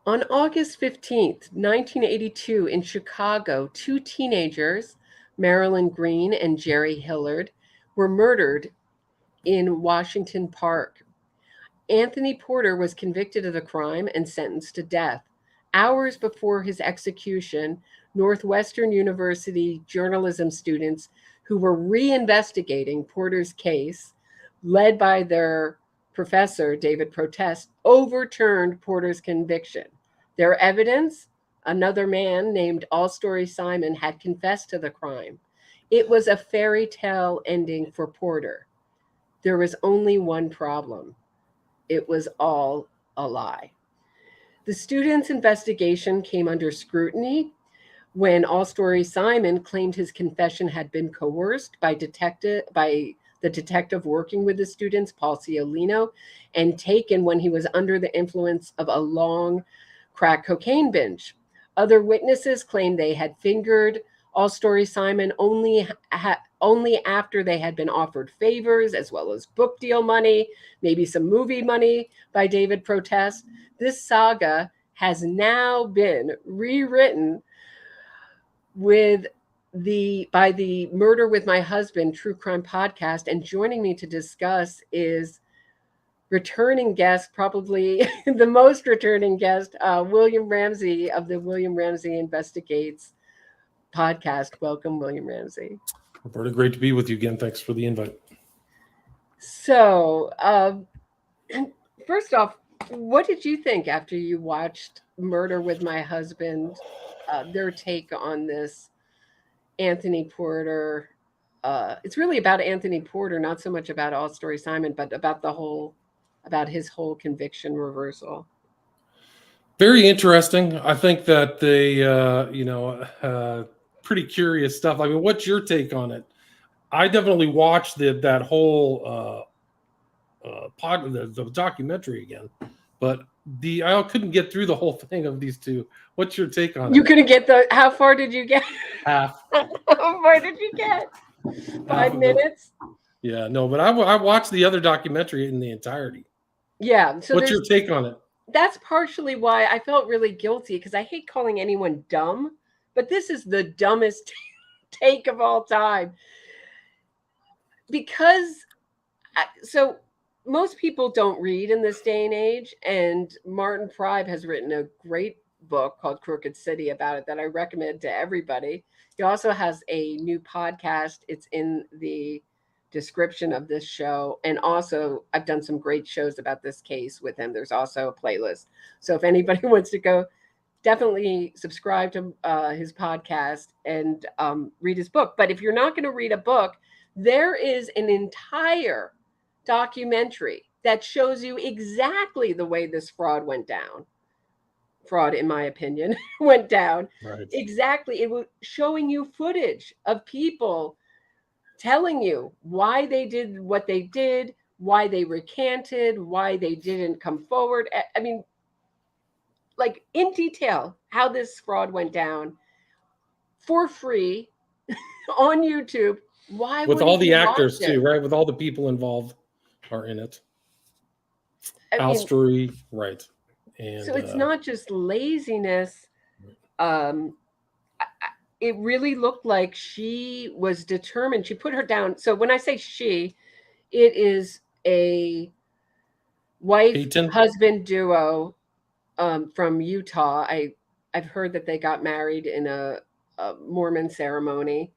On August 15th, 1982, in Chicago, two teenagers, Marilyn Green and Jerry Hillard, were murdered in Washington Park. Anthony Porter was convicted of the crime and sentenced to death. Hours before his execution, Northwestern University journalism students who were reinvestigating Porter's case, led by their professor, David Protest, overturned Porter's conviction. Their evidence? Another man named All Story Simon had confessed to the crime. It was a fairy tale ending for Porter. There was only one problem. It was all a lie. The students' investigation came under scrutiny when All Story Simon claimed his confession had been coerced by the detective working with the students, Paul Ciolino, and taken when he was under the influence of a long crack cocaine binge. Other witnesses claimed they had fingered All Story Simon only after they had been offered favors, as well as book deal money, maybe some movie money by David Protest. This saga has now been rewritten by the Murder with My Husband true crime podcast. And joining me to discuss is returning guest, probably the most returning guest, William Ramsey of the William Ramsey Investigates podcast. Welcome, William Ramsey. Roberta, great to be with you again. Thanks for the invite. So, first off, what did you think after you watched Murder with My Husband, their take on this Anthony Porter? It's really about Anthony Porter, not so much about All Story Simon, but about his whole conviction reversal. Very interesting. I think that they, pretty curious stuff. I mean, what's your take on it? I definitely watched that whole the documentary again, but I couldn't get through the whole thing of these two. What's your take on it? You couldn't get how far did you get? Half. How far did you get? 5 minutes? Yeah, no, but I watched the other documentary in the entirety. Yeah. So what's your take on it? That's partially why I felt really guilty, because I hate calling anyone dumb, but this is the dumbest take of all time. So most people don't read in this day and age, and Martin Pribe has written a great book called Crooked City about it that I recommend to everybody. He also has a new podcast. It's in the description of this show, and also I've done some great shows about this case with him. There's also a playlist, so if anybody wants to go, definitely subscribe to his podcast and read his book. But if you're not going to read a book, there is an entire documentary that shows you exactly the way this fraud went down. Fraud, in my opinion, went down. Right. Exactly. It was showing you footage of people telling you why they did what they did, why they recanted, why they didn't come forward. I mean, like in detail, how this fraud went down for free on YouTube. Why? With all the actors too, right? With all the people involved are in it. House story, right? And so it's not just laziness. It really looked like she was determined. She put her down. So when I say she, it is a wife-husband duo from Utah. I've heard that they got married in a Mormon ceremony.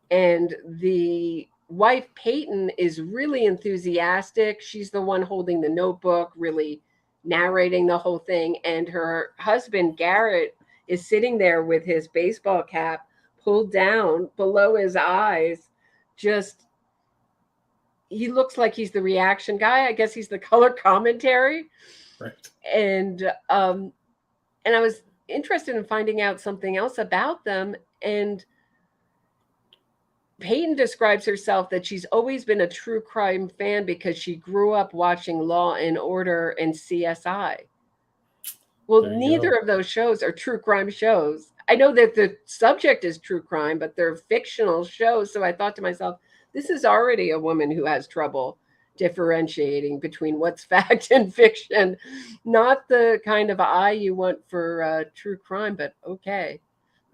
And the wife, Peyton, is really enthusiastic. She's the one holding the notebook, really narrating the whole thing. And her husband, Garrett, is sitting there with his baseball cap pulled down below his eyes. He looks like he's the reaction guy. I guess he's the color commentary. Right. And I was interested in finding out something else about them. And Peyton describes herself that she's always been a true crime fan because she grew up watching Law and Order and CSI. Well, neither of those shows are true crime shows. I know that the subject is true crime, but they're fictional shows. So I thought to myself, this is already a woman who has trouble differentiating between what's fact and fiction. Not the kind of eye you want for true crime, but okay.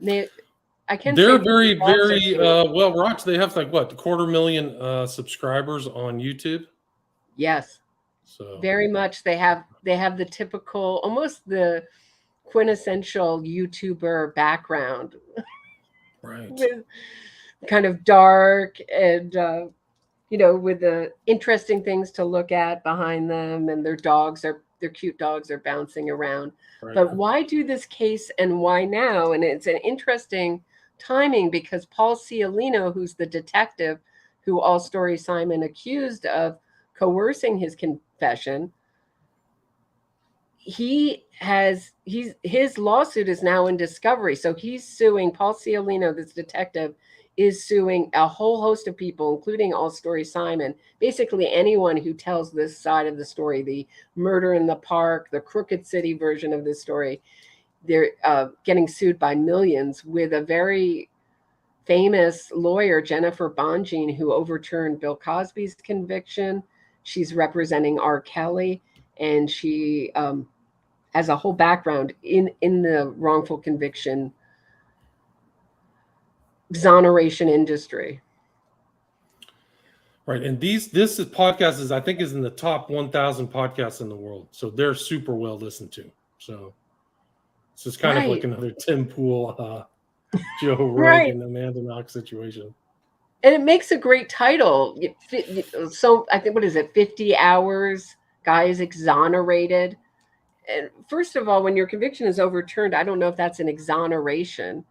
I can say They're this very, is also very true. well, Roch, they have like what, 250,000 subscribers on YouTube. Yes, So very much. They have the typical, almost the quintessential YouTuber background right. with kind of dark and with the interesting things to look at behind them, and their cute dogs are bouncing around. Right. But why do this case and why now? And it's an interesting timing because Paul Cialino, who's the detective who All Story Simon accused of coercing his confession, his lawsuit is now in discovery. So he's suing Paul Cialino, this detective, is suing a whole host of people, including All Story Simon, basically anyone who tells this side of the story, the murder in the park, the Crooked City version of this story. They're getting sued by millions, with a very famous lawyer, Jennifer Bonjean, who overturned Bill Cosby's conviction. She's representing R. Kelly, and she has a whole background in the wrongful conviction exoneration industry. Right. And podcast is, I think, is in the top 1,000 podcasts in the world. So they're super well listened to. So it's kind of like another Tim Pool, Joe Rogan, Amanda Knox situation. And it makes a great title. So I think, what is it, 50 hours, guy is exonerated. And first of all, when your conviction is overturned, I don't know if that's an exoneration.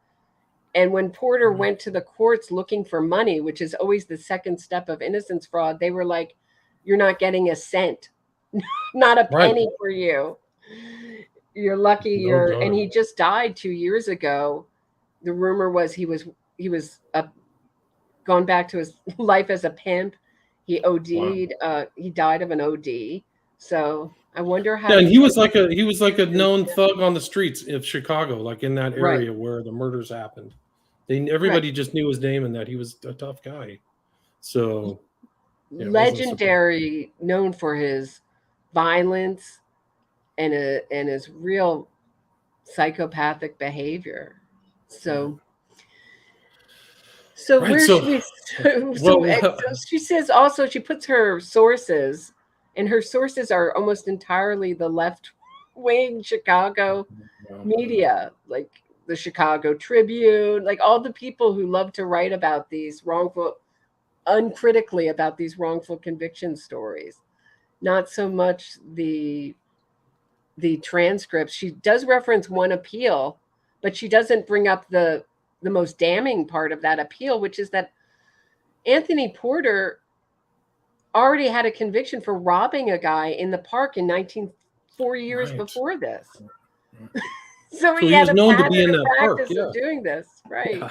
And when Porter went to the courts looking for money, which is always the second step of innocence fraud, they were like, you're not getting a cent, not a penny for you. You're lucky and he just died 2 years ago. The rumor was he was gone back to his life as a pimp. He OD'd. Wow. He died of an OD. So I wonder how. Yeah, and he was like a known thug on the streets of Chicago, like in that area where the murders happened. Everybody just knew his name and that he was a tough guy. So legendary, known for his violence and his real psychopathic behavior. So where should we? So she says also, she puts her sources, and her sources are almost entirely the left-wing Chicago media, like the Chicago Tribune, like all the people who love to write about these uncritically about these wrongful conviction stories. Not so much the transcripts. She does reference one appeal, but she doesn't bring up the most damning part of that appeal, which is that Anthony Porter already had a conviction for robbing a guy in the park in 4 years before this. So he had a pattern of practice of doing this, right?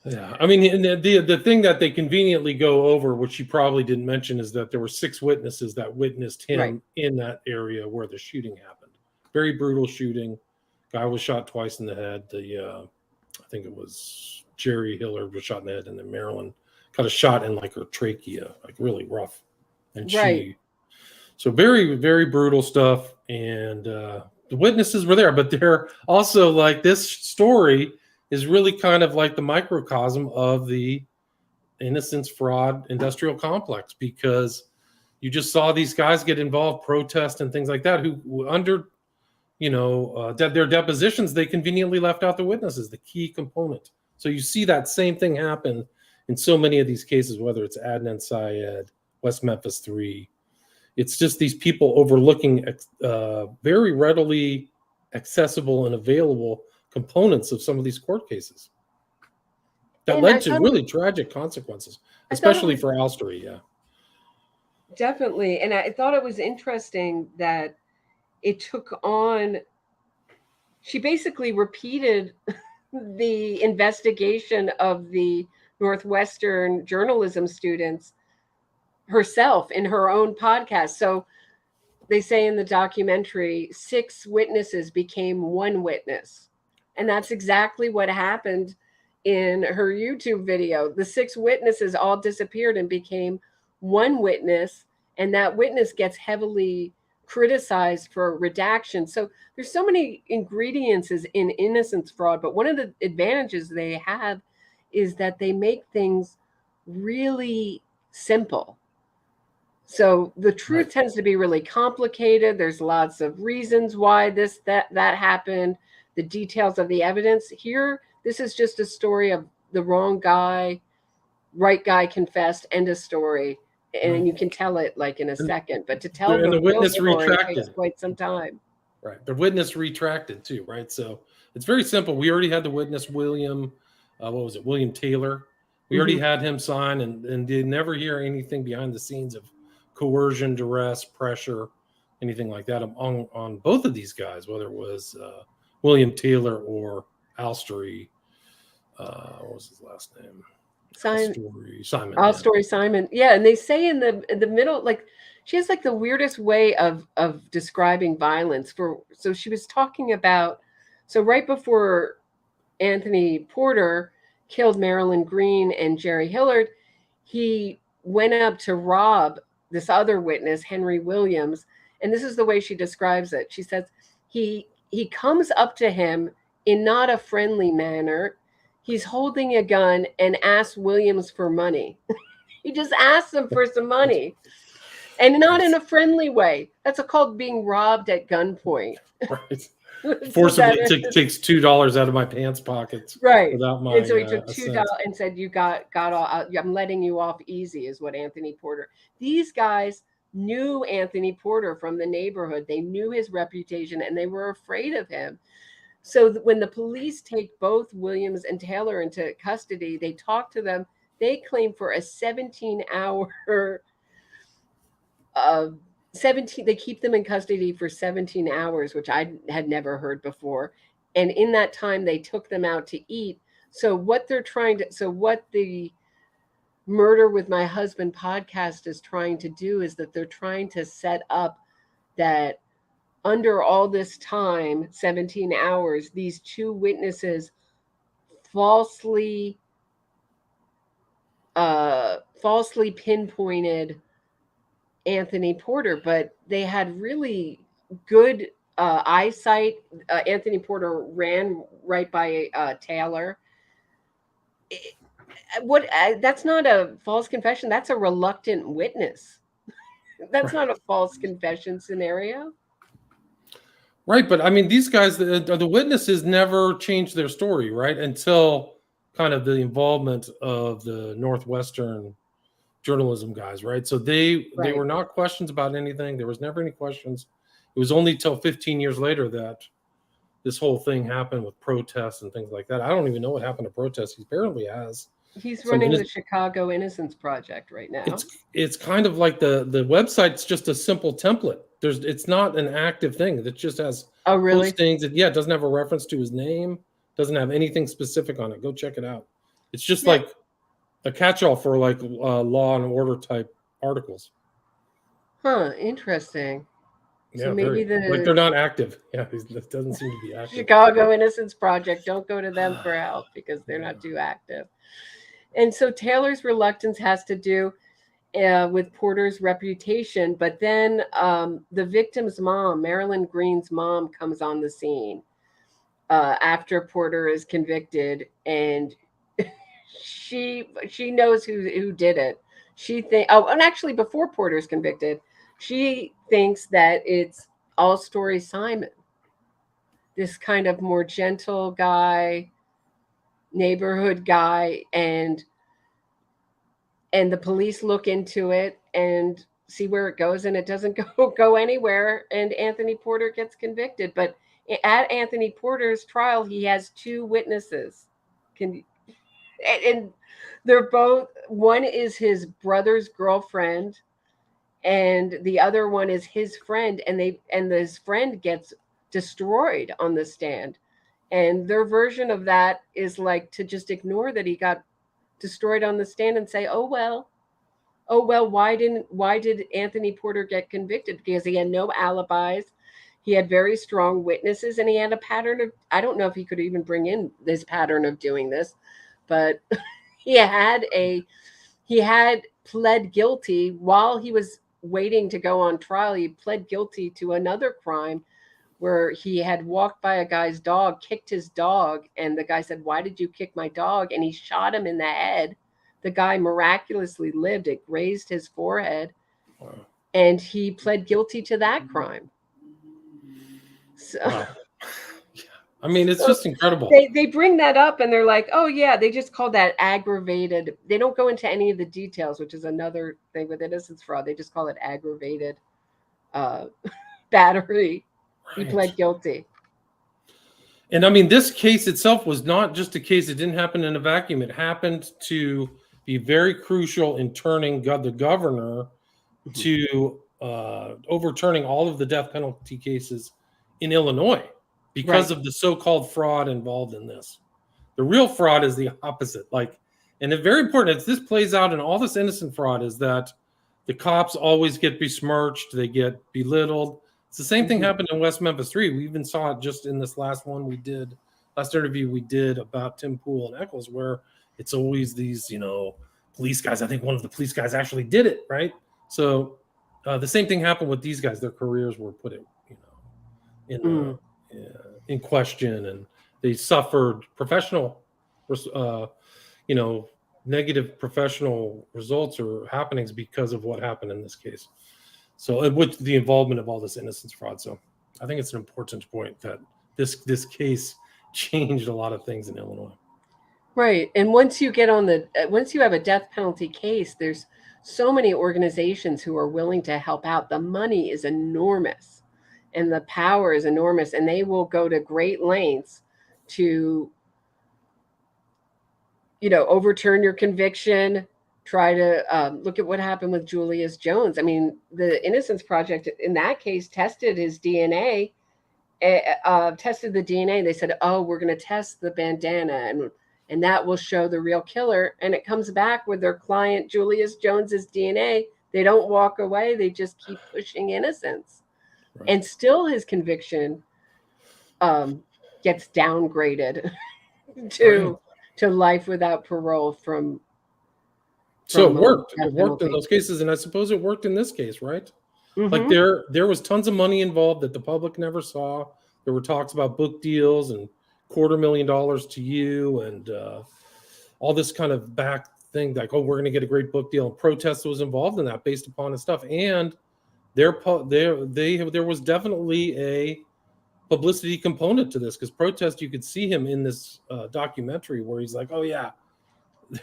Yeah. I mean, the thing that they conveniently go over, which you probably didn't mention, is that there were 6 witnesses that witnessed him in that area where the shooting happened. Very brutal shooting. Guy was shot twice in the head. I think it was Jerry Hillard was shot in the head, and then Marilyn got a shot in like her trachea, like really rough. And so very, very brutal stuff. And the witnesses were there, but they're also like, this story is really kind of like the microcosm of the innocence fraud industrial complex, because you just saw these guys get involved, protest and things like that, who under their depositions, they conveniently left out the witnesses, the key component. So you see that same thing happen in so many of these cases, whether it's Adnan Syed, West Memphis 3. It's just these people overlooking very readily accessible and available components of some of these court cases that led to really tragic consequences, especially for Alstory. Yeah, definitely. And I thought it was interesting that it took on, she basically repeated the investigation of the Northwestern journalism students herself in her own podcast. So they say in the documentary, 6 witnesses became 1 witness. And that's exactly what happened in her YouTube video. The 6 witnesses all disappeared and became one witness, and that witness gets heavily criticized for redaction. So there's so many ingredients in innocence fraud, but one of the advantages they have is that they make things really simple. So the truth Right. tends to be really complicated. There's lots of reasons why that happened, the details of the evidence. Here, this is just a story of the wrong guy, right guy confessed, end of story. And you can tell it like in a second. But to tell And the the real witness story takes retracted. quite some time. Right. The witness retracted too, right? So it's very simple. We already had the witness, William, what was it? William Taylor. We already had him sign, and did never hear anything behind the scenes of coercion, duress, pressure, anything like that on both of these guys, whether it was William Taylor or Alstory. What was his last name? Simon. All Yeah. story Simon. Yeah, and they say in the middle, like she has like the weirdest way of describing violence. So she was talking about, so right before Anthony Porter killed Marilyn Green and Jerry Hillard, he went up to rob this other witness, Henry Williams, and this is the way she describes it. She says he comes up to him in not a friendly manner. He's holding a gun and asks Williams for money. He just asks him for some money, and not in a friendly way. That's called being robbed at gunpoint. Right. Forcibly takes $2 out of my pants pockets, right? Without my And so he took $2 assent. and said, "You got all. I'm letting you off easy," is what Anthony Porter. These guys knew Anthony Porter from the neighborhood. They knew his reputation, and they were afraid of him. So when the police take both Williams and Taylor into custody, they talk to them. They claim for a 17-hour 17 they keep them in custody for 17 hours, which I had never heard before. And in that time they took them out to eat. So what the Murder with My Husband podcast is trying to do is that they're trying to set up that under all this time, 17 hours, these two witnesses falsely pinpointed Anthony Porter, but they had really good eyesight. Anthony Porter ran right by Taylor. That's not a false confession. That's a reluctant witness. That's not a false confession scenario. Right, but I mean, these guys, the witnesses never changed their story, right? Until kind of the involvement of the Northwestern journalism guys, right? So they were not questions about anything. There was never any questions. It was only till 15 years later that this whole thing happened with protests and things like that. I don't even know what happened to protests. He apparently has. He's running the Chicago Innocence Project right now. It's kind of like the website's just a simple template. It's not an active thing. It just has postings. It doesn't have a reference to his name. Doesn't have anything specific on it. Go check it out. It's just like a catch-all for like law and order type articles. Huh, interesting. Yeah, so maybe like they're not active. Yeah, it doesn't seem to be active. Chicago Innocence Project, don't go to them for help because they're not too active. And so Taylor's reluctance has to do with Porter's reputation, but then the victim's mom, Marilyn Green's mom, comes on the scene after Porter is convicted, and she knows who did it. And actually before Porter's convicted, she thinks that it's All Story Simon, this kind of more gentle guy, neighborhood guy, and the police look into it and see where it goes, and it doesn't go anywhere, and Anthony Porter gets convicted. But at Anthony Porter's trial, he has two witnesses. And they're both, one is his brother's girlfriend and the other one is his friend, and his friend gets destroyed on the stand. And their version of that is like to just ignore that he got destroyed on the stand and say, oh well, why did Anthony Porter get convicted? Because he had no alibis, he had very strong witnesses, and he had a pattern of, I don't know if he could even bring in this pattern of doing this, but he had pled guilty while he was waiting to go on trial. He pled guilty to another crime where he had walked by a guy's dog, kicked his dog, and the guy said, "Why did you kick my dog?" And he shot him in the head. The guy miraculously lived. It grazed his forehead. Wow. And he pled guilty to that crime. So, wow. I mean, it's just incredible. They bring that up and they're like, oh, yeah, they just call that aggravated. They don't go into any of the details, which is another thing with innocence fraud. They just call it aggravated battery. Right. He pled guilty. And I mean, this case itself was not just a case. It didn't happen in a vacuum. It happened to be very crucial in turning the governor to overturning all of the death penalty cases in Illinois because of the so-called fraud involved in this. The real fraud is the opposite. And it's very important as this plays out in all this innocent fraud is that the cops always get besmirched. They get belittled. It's the same thing happened in West Memphis 3. We even saw it just in this last interview we did about Tim Pool and Eccles, where it's always these, police guys. I think one of the police guys actually did it, right? So the same thing happened with these guys. Their careers were put in question, and they suffered negative professional results or happenings because of what happened in this case. So with the involvement of all this innocence fraud. So I think it's an important point that this case changed a lot of things in Illinois. Right. And once you have a death penalty case, there's so many organizations who are willing to help out. The money is enormous and the power is enormous, and they will go to great lengths to, overturn your conviction, try to look at what happened with Julius Jones. I mean, the Innocence Project in that case tested his DNA, tested the DNA. They said, oh, we're going to test the bandana and that will show the real killer. And it comes back with their client, Julius Jones's DNA. They don't walk away. They just keep pushing innocence. Right. And still his conviction gets downgraded to life without parole from so it worked. It worked in those cases, and I suppose it worked in this case, right? Mm-hmm. Like there was tons of money involved that the public never saw. There were talks about book deals and $250,000 to you, and all this kind of back thing, like, oh, we're going to get a great book deal. And protest was involved in that based upon his stuff. And there was definitely a publicity component to this, because protest, you could see him in this documentary where he's like, oh yeah.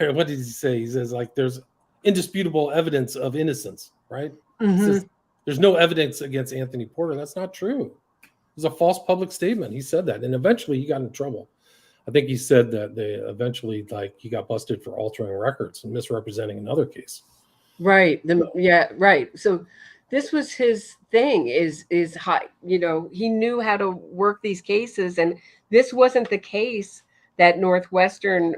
What did he say? He says, like, there's indisputable evidence of innocence, right? Mm-hmm. He says, there's no evidence against Anthony Porter. That's not true. It was a false public statement. He said that. And eventually he got in trouble. I think he said that they eventually, he got busted for altering records and misrepresenting another case. Right. Right. So this was his thing is high, he knew how to work these cases. And this wasn't the case that Northwestern,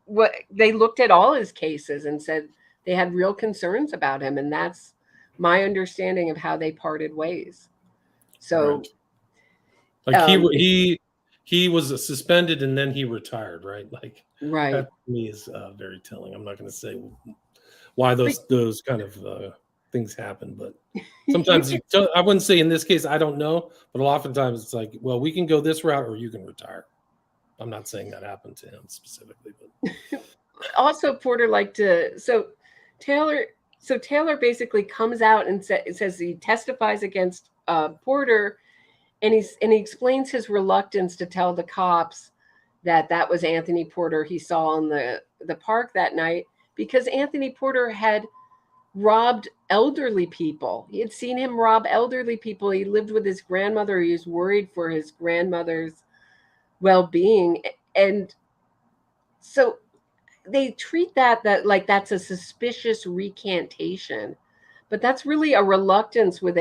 what they looked at all his cases and said they had real concerns about him. And that's my understanding of how they parted ways. So he was suspended and then he retired, right? Right. That to me is very telling. I'm not going to say why those kind of things happen, but sometimes I wouldn't say in this case, I don't know, but oftentimes it's like, well, we can go this route or you can retire. I'm not saying that happened to him specifically, but also Porter Taylor basically comes out and says he testifies against Porter, and he explains his reluctance to tell the cops that was Anthony Porter he saw in the park that night, because Anthony Porter had robbed elderly people. He had seen him rob elderly people. He lived with his grandmother. He was worried for his grandmother's well-being, and so they treat that like that's a suspicious recantation, but that's really a reluctance to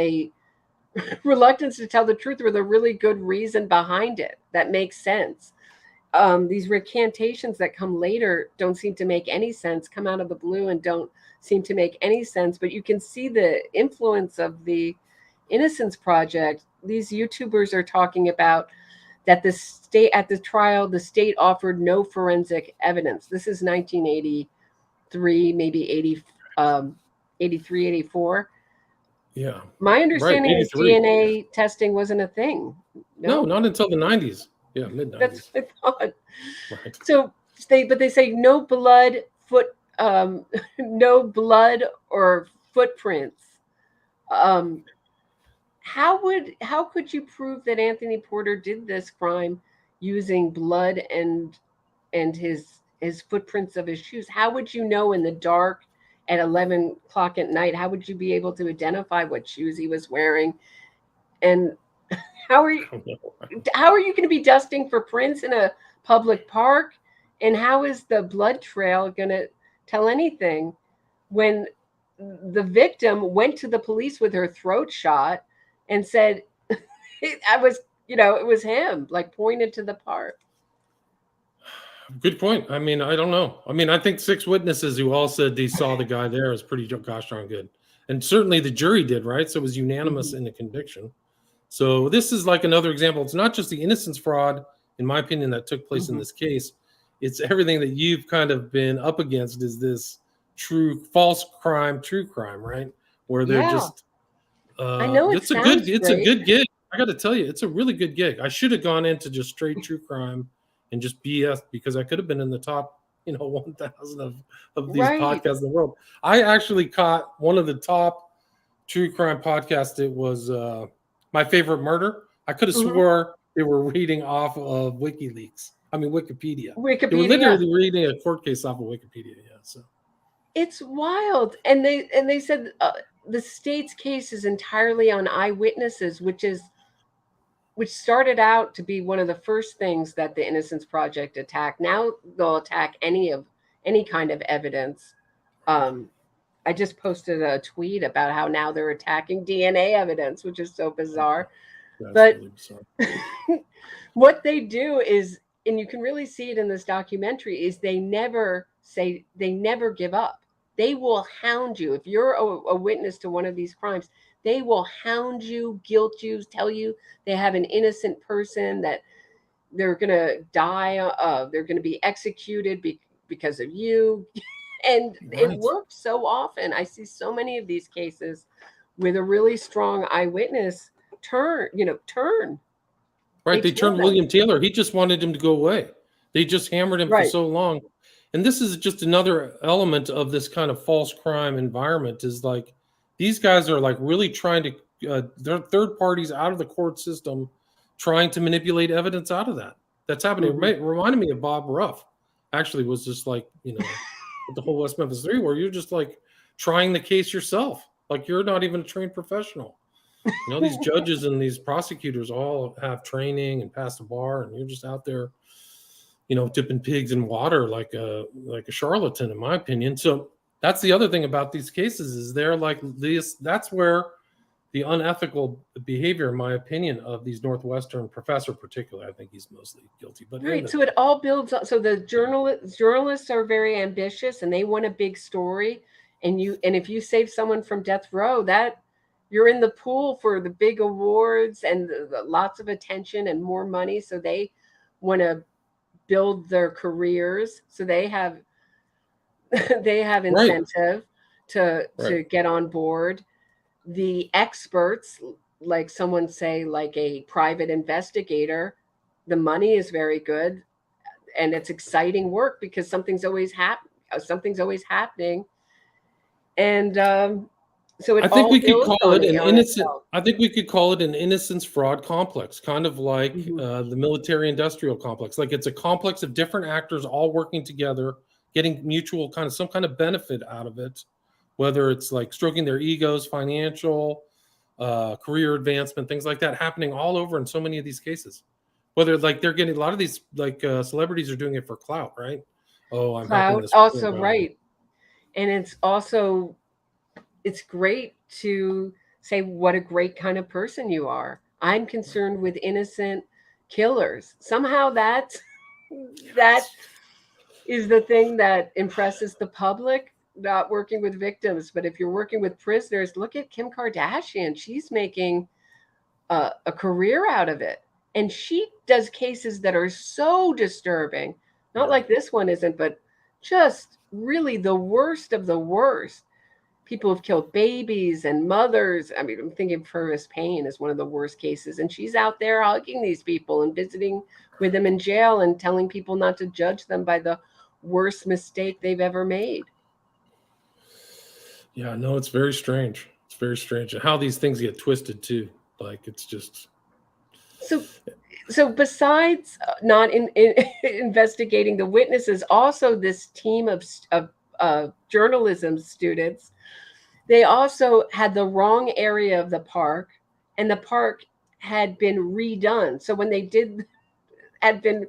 tell the truth with a really good reason behind it that makes sense. These recantations that come later don't seem to make any sense, come out of the blue and don't seem to make any sense, but you can see the influence of the Innocence Project. These YouTubers are talking about that the state at the trial, the state offered no forensic evidence. This is 1980, 83, maybe 83, 84. Yeah. My Right. understanding is 83. DNA testing wasn't a thing. No, No, not until the 90s. Yeah, mid that's 90s. what I thought. Right. So they say no blood, no blood or footprints. Um, how could you prove that Anthony Porter did this crime using blood and his footprints of his shoes? How would you know in the dark at 11 o'clock at night? How would you be able to identify what shoes he was wearing? And how are you I don't know. how are you going to be dusting for prints in a public park? And how is the blood trail going to tell anything when the victim went to the police with her throat shot and said, I was, it was him, like pointed to the part. Good point. I mean, I don't know. I mean, I think 6 witnesses who all said they saw the guy there is pretty gosh darn good. And certainly the jury did, right? So it was unanimous in the conviction. So this is like another example. It's not just the innocence fraud, in my opinion, that took place in this case. It's everything that you've kind of been up against is this true crime, right? Where they're Yeah, just I know it it's sounds a great. good gig. I got to tell you, it's a really good gig. I should have gone into just straight true crime and just BS because I could have been in the top, 1,000 of these Right. podcasts in the world. I actually caught one of the top true crime podcasts. It was My Favorite Murder. I could have Mhm. swore they were reading off of WikiLeaks. I mean Wikipedia. They were Wikipedia. literally reading a court case off of Wikipedia. Yeah. So It's wild. And they said the state's case is entirely on eyewitnesses, which started out to be one of the first things that the Innocence Project attacked. Now they'll attack any kind of evidence. Um, I just posted a tweet about how now they're attacking DNA evidence, which is so bizarre. that's But really bizarre. what they do is, and you can really see it in this documentary, is they never give up. They will hound you if you're a witness to one of these crimes. They will hound you, guilt you, tell you they have an innocent person that they're gonna die. They're gonna be executed because of you, and it Right. works so often. I see so many of these cases with a really strong eyewitness turn. Right. They They kill turned them. William Taylor. He just wanted him to go away. They just hammered him for Right. so long. And this is just another element of this kind of false crime environment is like these guys are like really trying to, they're third parties out of the court system trying to manipulate evidence out of that. That's happening. Mhm. It reminded me of Bob Ruff, actually, was just like, with the whole West Memphis 3, where you're just like trying the case yourself. Like you're not even a trained professional. These judges and these prosecutors all have training and pass the bar, and you're just out there, dipping pigs in water like a charlatan, in my opinion. So that's the other thing about these cases is they're like this. That's where the unethical behavior, in my opinion, of these Northwestern professor, particularly, I think he's mostly guilty. But Right. So it all builds up. So the journalists are very ambitious and they want a big story. And if you save someone from death row, that you're in the pool for the big awards and lots of attention and more money. So they want to build their careers. So they have they have right, incentive right, to get on board. The experts, like someone say, like a private investigator, the money is very good and it's exciting work because something's always happening, and so it I think all we could builds call on it an innocent. itself. I think we could call it an innocence fraud complex, kind of like Mhm. the military-industrial complex. Like it's a complex of different actors all working together, getting mutual some kind of benefit out of it, whether it's like stroking their egos, financial, career advancement, things like that, happening all over in so many of these cases. Whether like they're getting a lot of these celebrities are doing it for clout, right? Oh, I'm helping Cloud this poor also, guy. right, and it's great to say what a great kind of person you are. I'm concerned with innocent killers. Somehow that Yes. is the thing that impresses the public, not working with victims. But if you're working with prisoners, look at Kim Kardashian. She's making a career out of it. And she does cases that are so disturbing. Not Yeah. like this one isn't, but just really the worst of the worst. People have killed babies and mothers. I mean, I'm thinking Purvis Payne is one of the worst cases, and she's out there hugging these people and visiting with them in jail and telling people not to judge them by the worst mistake they've ever made. Yeah, no, it's very strange. It's very strange. And how these things get twisted too. Like, it's just. So besides not investigating the witnesses, also this team of journalism students, they also had the wrong area of the park, and the park had been redone. So when they did, had been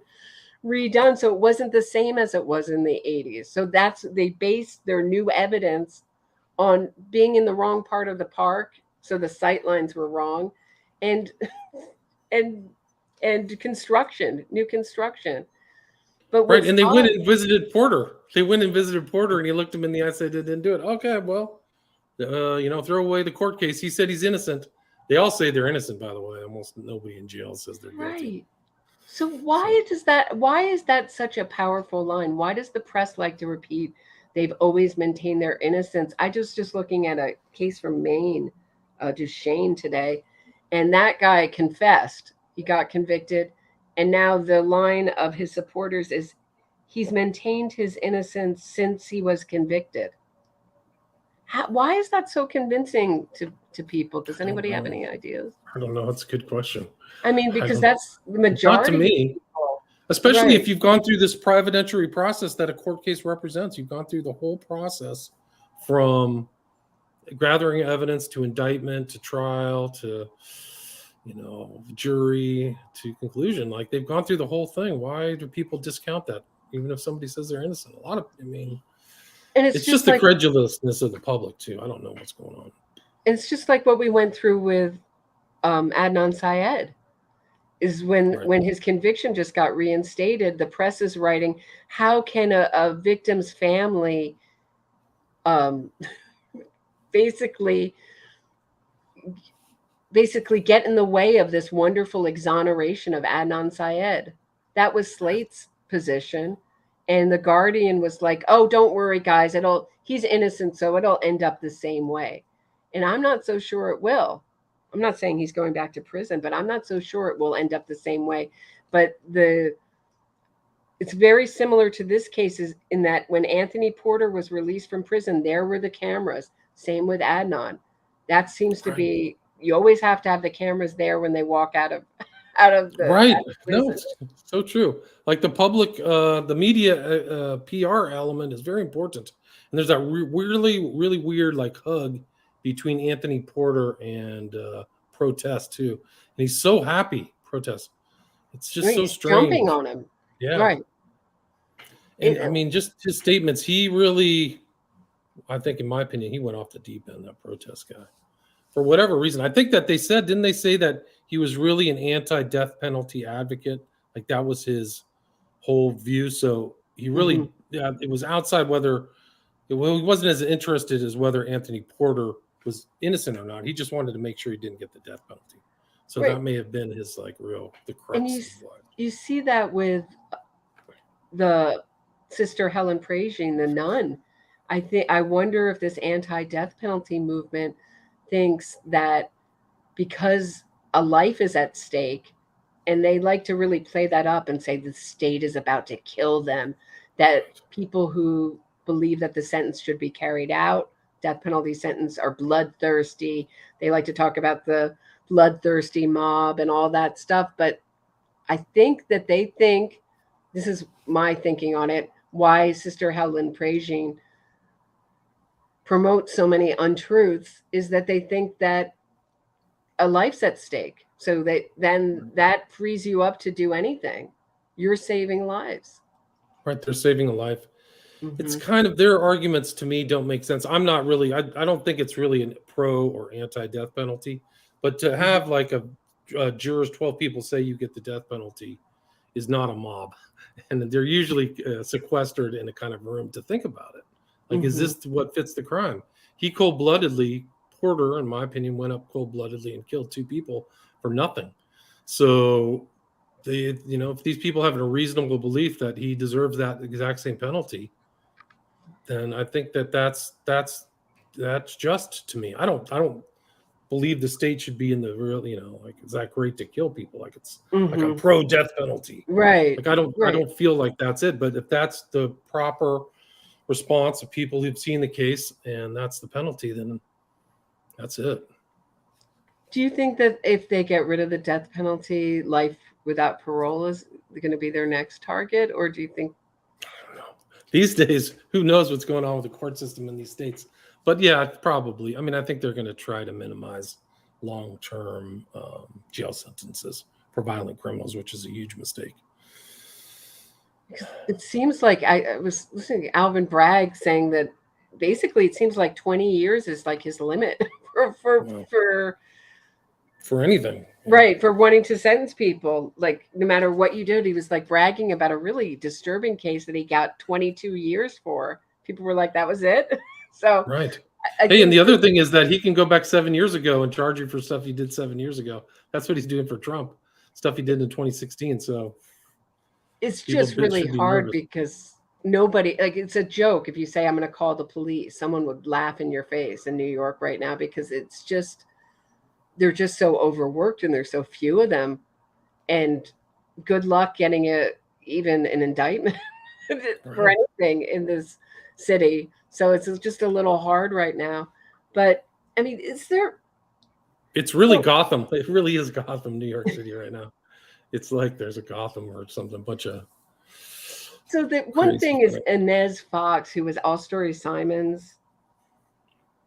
redone, so it wasn't the same as it was in the 80s. So they based their new evidence on being in the wrong part of the park. So the sight lines were wrong, and and new construction. But Right. what's And they odd, went and visited Porter. They went and visited Porter, and he looked him in the eye and said they didn't do it. Okay, well, throw away the court case. He said he's innocent. They all say they're innocent, by the way. Almost nobody in jail says they're guilty. right? So why is that such a powerful line? Why does the press like to repeat they've always maintained their innocence? I just looking at a case from Maine, Duchesne today, and that guy confessed. He got convicted, and now the line of his supporters is he's maintained his innocence since he was convicted. Why is that so convincing to people? Does anybody have any ideas? I don't know. That's a good question. I mean, because that's the majority. Not to me. People. Especially Right. if you've gone through this private entry process that a court case represents. You've gone through the whole process from gathering evidence to indictment to trial to jury to conclusion. Like, they've gone through the whole thing. Why do people discount that, even if somebody says they're innocent? And it's just the credulousness of the public too. I don't know what's going on. It's just like what we went through with Adnan Syed. Is when his conviction just got reinstated, the press is writing, how can a victim's family basically get in the way of this wonderful exoneration of Adnan Syed? That was Slate's position. And the Guardian was like, oh, don't worry, guys. He's innocent, so it'll end up the same way. And I'm not so sure it will. I'm not saying he's going back to prison, but I'm not so sure it will end up the same way. But it's very similar to this case in that when Anthony Porter was released from prison, there were the cameras. Same with Adnan. That seems to be, you always have to have the cameras there when they walk out of the right. prison. No, it's so true. Like, the public, the media PR element is very important. And there's that really, really weird hug between Anthony Porter and Protest too. And he's so happy. Protest. It's just so strange. Jumping on him. Yeah. Right. And I mean, just his statements, he really, I think, in my opinion, he went off the deep end, that Protest guy. For whatever reason. I think that didn't they say that he was really an anti-death penalty advocate? Like, that was his whole view. So he really, it was outside whether, he wasn't as interested as whether Anthony Porter was innocent or not. He just wanted to make sure he didn't get the death penalty. So that may have been his the crux. And you see that with the Sister Helen Pragin, the nun. I wonder if this anti-death penalty movement thinks that because a life is at stake, and they like to really play that up and say the state is about to kill them, that people who believe that the sentence should be carried out, death penalty sentence, are bloodthirsty. They like to talk about the bloodthirsty mob and all that stuff. But I think that they think, this is my thinking on it, why Sister Helen Pragin promotes so many untruths is that they think that a life's at stake. So that frees you up to do anything. You're saving lives. Right. They're saving a life. It's kind of, their arguments to me don't make sense. I'm not really, I don't think it's really a pro or anti-death penalty, but to have a jurors, 12 people say you get the death penalty is not a mob. And they're usually sequestered in a kind of room to think about it. Like, is this what fits the crime? He cold-bloodedly, Porter, in my opinion, went up cold-bloodedly and killed 2 people for nothing. So, if these people have a reasonable belief that he deserves that exact same penalty, then I think that's just to me. I don't believe the state should be in the real, like, is that great to kill people? Like, it's like I'm pro death penalty. Right. Like, I Right. don't feel like that's it. But if that's the proper response of people who've seen the case and that's the penalty, then that's it. Do you think that if they get rid of the death penalty, life without parole is going to be their next target? Or do you think? I don't know. These days, who knows what's going on with the court system in these states? But yeah, probably. I mean, I think they're going to try to minimize long-term jail sentences for violent criminals, which is a huge mistake. It seems like I was listening to Alvin Bragg saying that basically it seems like 20 years is like his limit for anything. Right, for wanting to sentence people, like no matter what you did. He was like bragging about a really disturbing case that he got 22 years for. People were like, that was it. So right. I Hey, and think the other thing is that he can go back 7 years ago and charge you for stuff he did 7 years ago. That's what he's doing for Trump, stuff he did in 2016. So it's just really hard nervous. because nobody, like, it's a joke if you say I'm going to call the police. Someone would laugh in your face in New York right now because it's just, they're just so overworked and there's so few of them. And good luck getting even an indictment for anything in this city. So it's just a little hard right now. But I mean, it's really Gotham. It really is Gotham, New York City right now. It's like there's a Gotham or something, bunch of. So the one thing is Inez Fox, who was All Story Simon's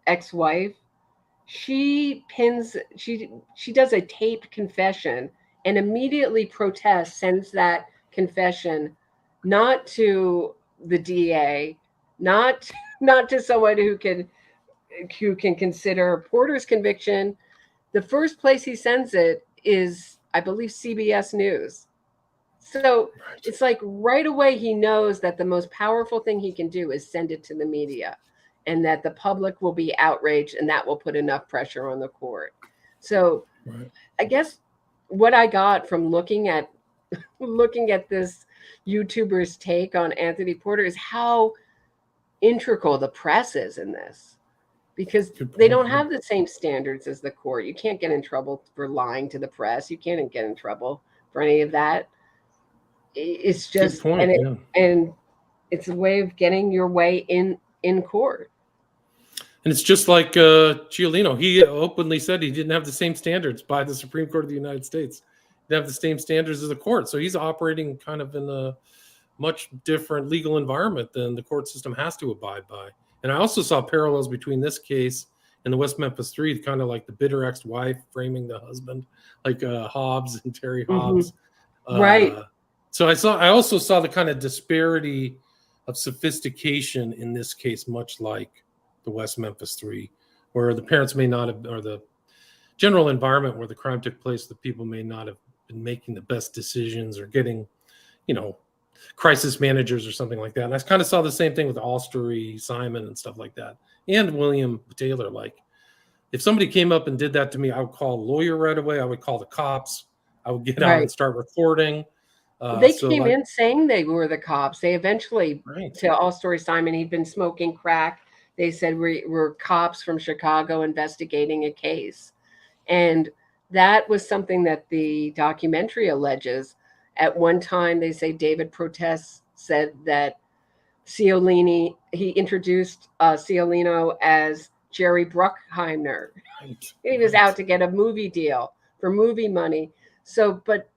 ex-wife. She does a taped confession and immediately protests, sends that confession not to the DA, not to someone who can consider Porter's conviction. The first place he sends it is, I believe, CBS News. So it's like right away he knows that the most powerful thing he can do is send it to the media, and that the public will be outraged, and that will put enough pressure on the court. So I guess what I got from looking at this YouTuber's take on Anthony Porter is how integral the press is in this, because they don't have the same standards as the court. You can't get in trouble for lying to the press. You can't get in trouble for any of that. It's just and it's a way of getting your way in court. And it's just like Giuliano. He openly said he didn't have the same standards by the Supreme Court of the United States. He didn't have the same standards as the court. So he's operating kind of in a much different legal environment than the court system has to abide by. And I also saw parallels between this case and the West Memphis 3, kind of like the bitter ex-wife framing the husband, like Hobbs and Terry Hobbs. Right. So I also saw the kind of disparity of sophistication in this case, much like the West Memphis 3, where the parents may not have, or the general environment where the crime took place, the people may not have been making the best decisions or getting, crisis managers or something like that. And I kind of saw the same thing with All Story Simon and stuff like that. And William Taylor. Like, if somebody came up and did that to me, I would call a lawyer right away. I would call the cops. I would get out and start recording. They came in saying they were the cops. They eventually, to All Story Simon, he'd been smoking crack. They said we're cops from Chicago investigating a case. And that was something that the documentary alleges. At one time, they say David Protest said that Ciolini, he introduced Ciolino as Jerry Bruckheimer. He was out to get a movie deal for movie money. So, but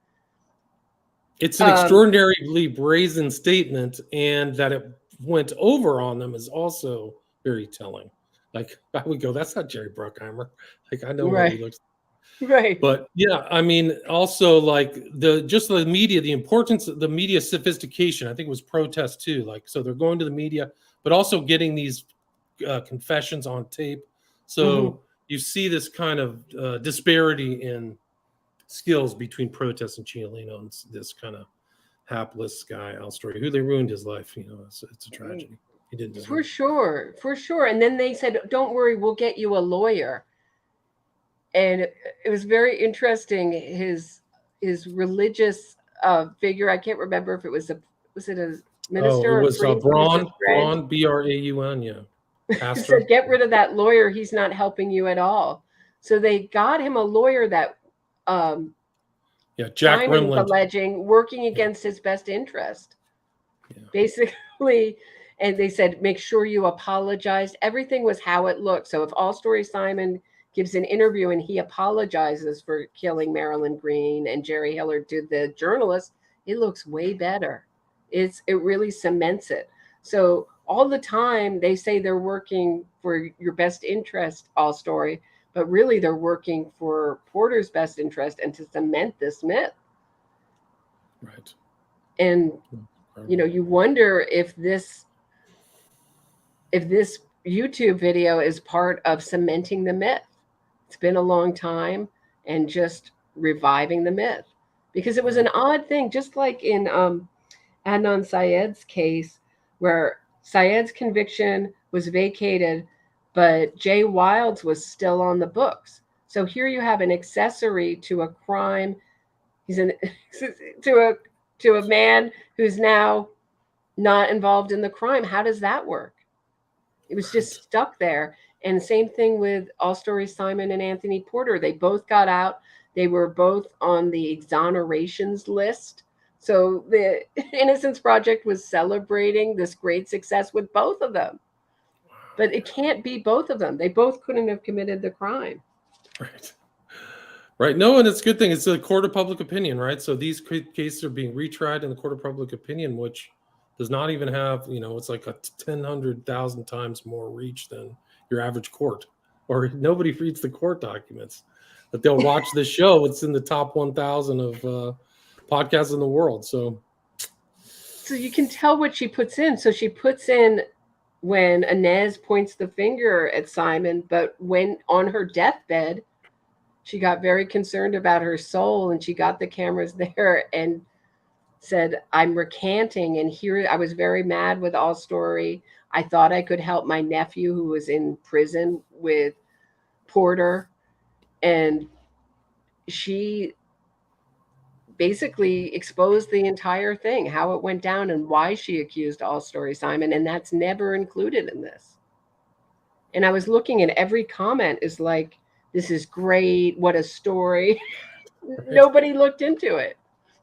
it's an extraordinarily brazen statement, and that it went over on them is also very telling. Like, I would go, that's not Jerry Bruckheimer. Like, I know what he looks like. Right. But yeah, I mean, also like the media, the importance of the media sophistication, I think was protest too. Like, so they're going to the media, but also getting these confessions on tape. So you see this kind of disparity in skills between protest and Ciolino, and this kind of hapless guy, Al Story, who they ruined his life. It's a tragedy. He didn't deserve it. For sure. And then they said, don't worry, we'll get you a lawyer. And it was very interesting. His religious figure, I can't remember if it was Oh, it Minister or was priest, he was his friend. Braun, Braun, yeah. He Pastor. said, get rid of that lawyer. He's not helping you at all. So they got him a lawyer that Yeah, Jack Simon was Rimland. alleging working against his best interest. Yeah. Basically, and they said, make sure you apologize. Everything was how it looked. So if All Story Simon gives an interview and he apologizes for killing Marilyn Green and Jerry Hillard to the journalist, it looks way better. It really cements it. So all the time they say they're working for your best interest, All Story, but really they're working for Porter's best interest and to cement this myth. Right. And you know, you wonder if this YouTube video is part of cementing the myth. It's been a long time and just reviving the myth, because it was an odd thing, just like in Adnan Syed's case, where Syed's conviction was vacated, but Jay Wilde's was still on the books. So here you have an accessory to a crime. He's an to a man who's now not involved in the crime. How does that work? It was just stuck there. And same thing with All Story Simon and Anthony Porter. They both got out. They were both on the exonerations list. So the Innocence Project was celebrating this great success with both of them. But it can't be both of them. They both couldn't have committed the crime. Right. Right. No, and it's a good thing. It's a court of public opinion, right? So these cases are being retried in the court of public opinion, which does not even have, you know, it's like a 1,000 times more reach than your average court, or nobody reads the court documents. But they'll watch this show. It's in the top 1,000 of podcasts in the world. So you can tell what she puts in. So she puts in when Inez points the finger at Simon, but when on her deathbed, she got very concerned about her soul, and she got the cameras there and said, I'm recanting. And here I was very mad with All Story. I thought I could help my nephew who was in prison with Porter. And she basically exposed the entire thing, how it went down and why she accused All Story Simon. And that's never included in this. And I was looking at every comment is like, this is great. What a story. Nobody looked into it.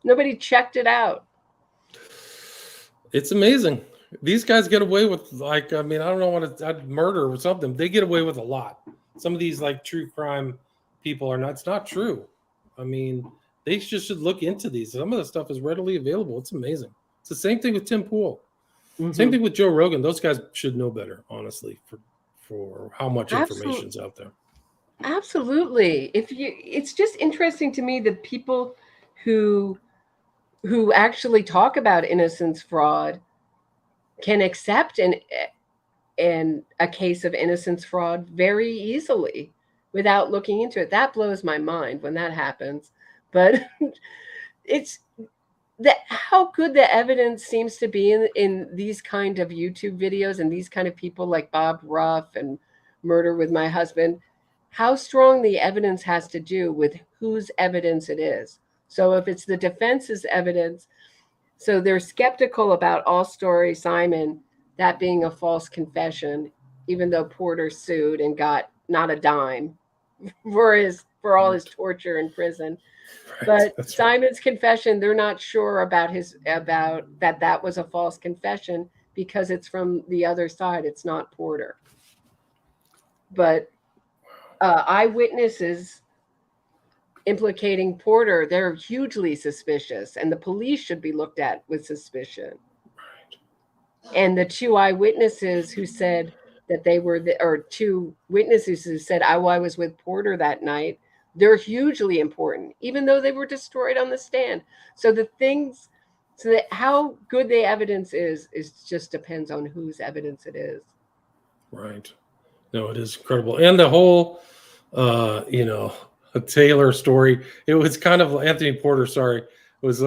Nobody checked it out. It's amazing. These guys get away with, like, I mean, I don't know what I'd murder or something. They get away with a lot. Some of these like true crime people are not. It's not true. I mean, they just should look into these. Some of the stuff is readily available. It's amazing. It's the same thing with Tim Pool. Mm-hmm. Same thing with Joe Rogan. Those guys should know better, honestly, for how much information's out there. Absolutely. It's just interesting to me that people who actually talk about innocence fraud can accept a case of innocence fraud very easily without looking into it. That blows my mind when that happens. But it's that how good the evidence seems to be in these kind of YouTube videos and these kind of people like Bob Ruff and Murder with My Husband, how strong the evidence has to do with whose evidence it is. So if it's the defense's evidence, so they're skeptical about All Story Simon, that being a false confession, even though Porter sued and got not a dime for all his torture in prison. Right. But Simon's confession, they're not sure about that was a false confession because it's from the other side. It's not Porter. But eyewitnesses implicating Porter, they're hugely suspicious, and the police should be looked at with suspicion. Right. And the two eyewitnesses who said that they were two witnesses who said, I was with Porter that night, they're hugely important, even though they were destroyed on the stand. So that how good the evidence is just depends on whose evidence it is. Right. No, it is incredible. And the whole, a Taylor story. It was kind of Anthony Porter. Sorry, it was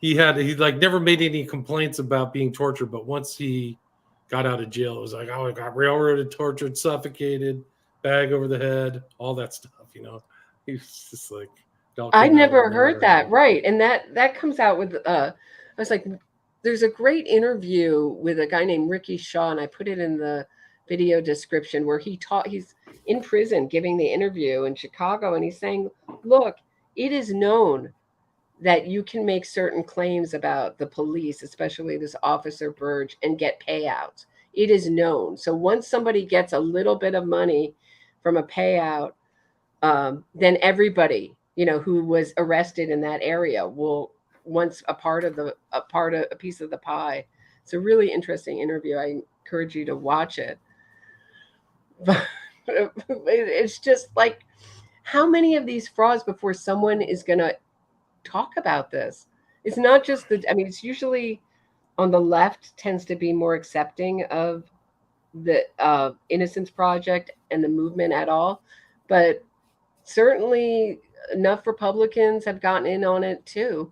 he like never made any complaints about being tortured, but once he got out of jail, it was like, oh, I got railroaded, tortured, suffocated, bag over the head, all that stuff. You know, he was just like. I never heard that. Right, and that comes out with. I was like, there's a great interview with a guy named Ricky Shaw, and I put it in the video description, where he's in prison giving the interview in Chicago, and he's saying, look, it is known that you can make certain claims about the police, especially this Officer Burge, and get payouts. It is known. So once somebody gets a little bit of money from a payout, then everybody, who was arrested in that area will once a piece of the pie. It's a really interesting interview. I encourage you to watch it. But it's just like, how many of these frauds before someone is going to talk about this? It's not just it's usually on the left tends to be more accepting of the Innocence Project and the movement at all, but certainly enough Republicans have gotten in on it too.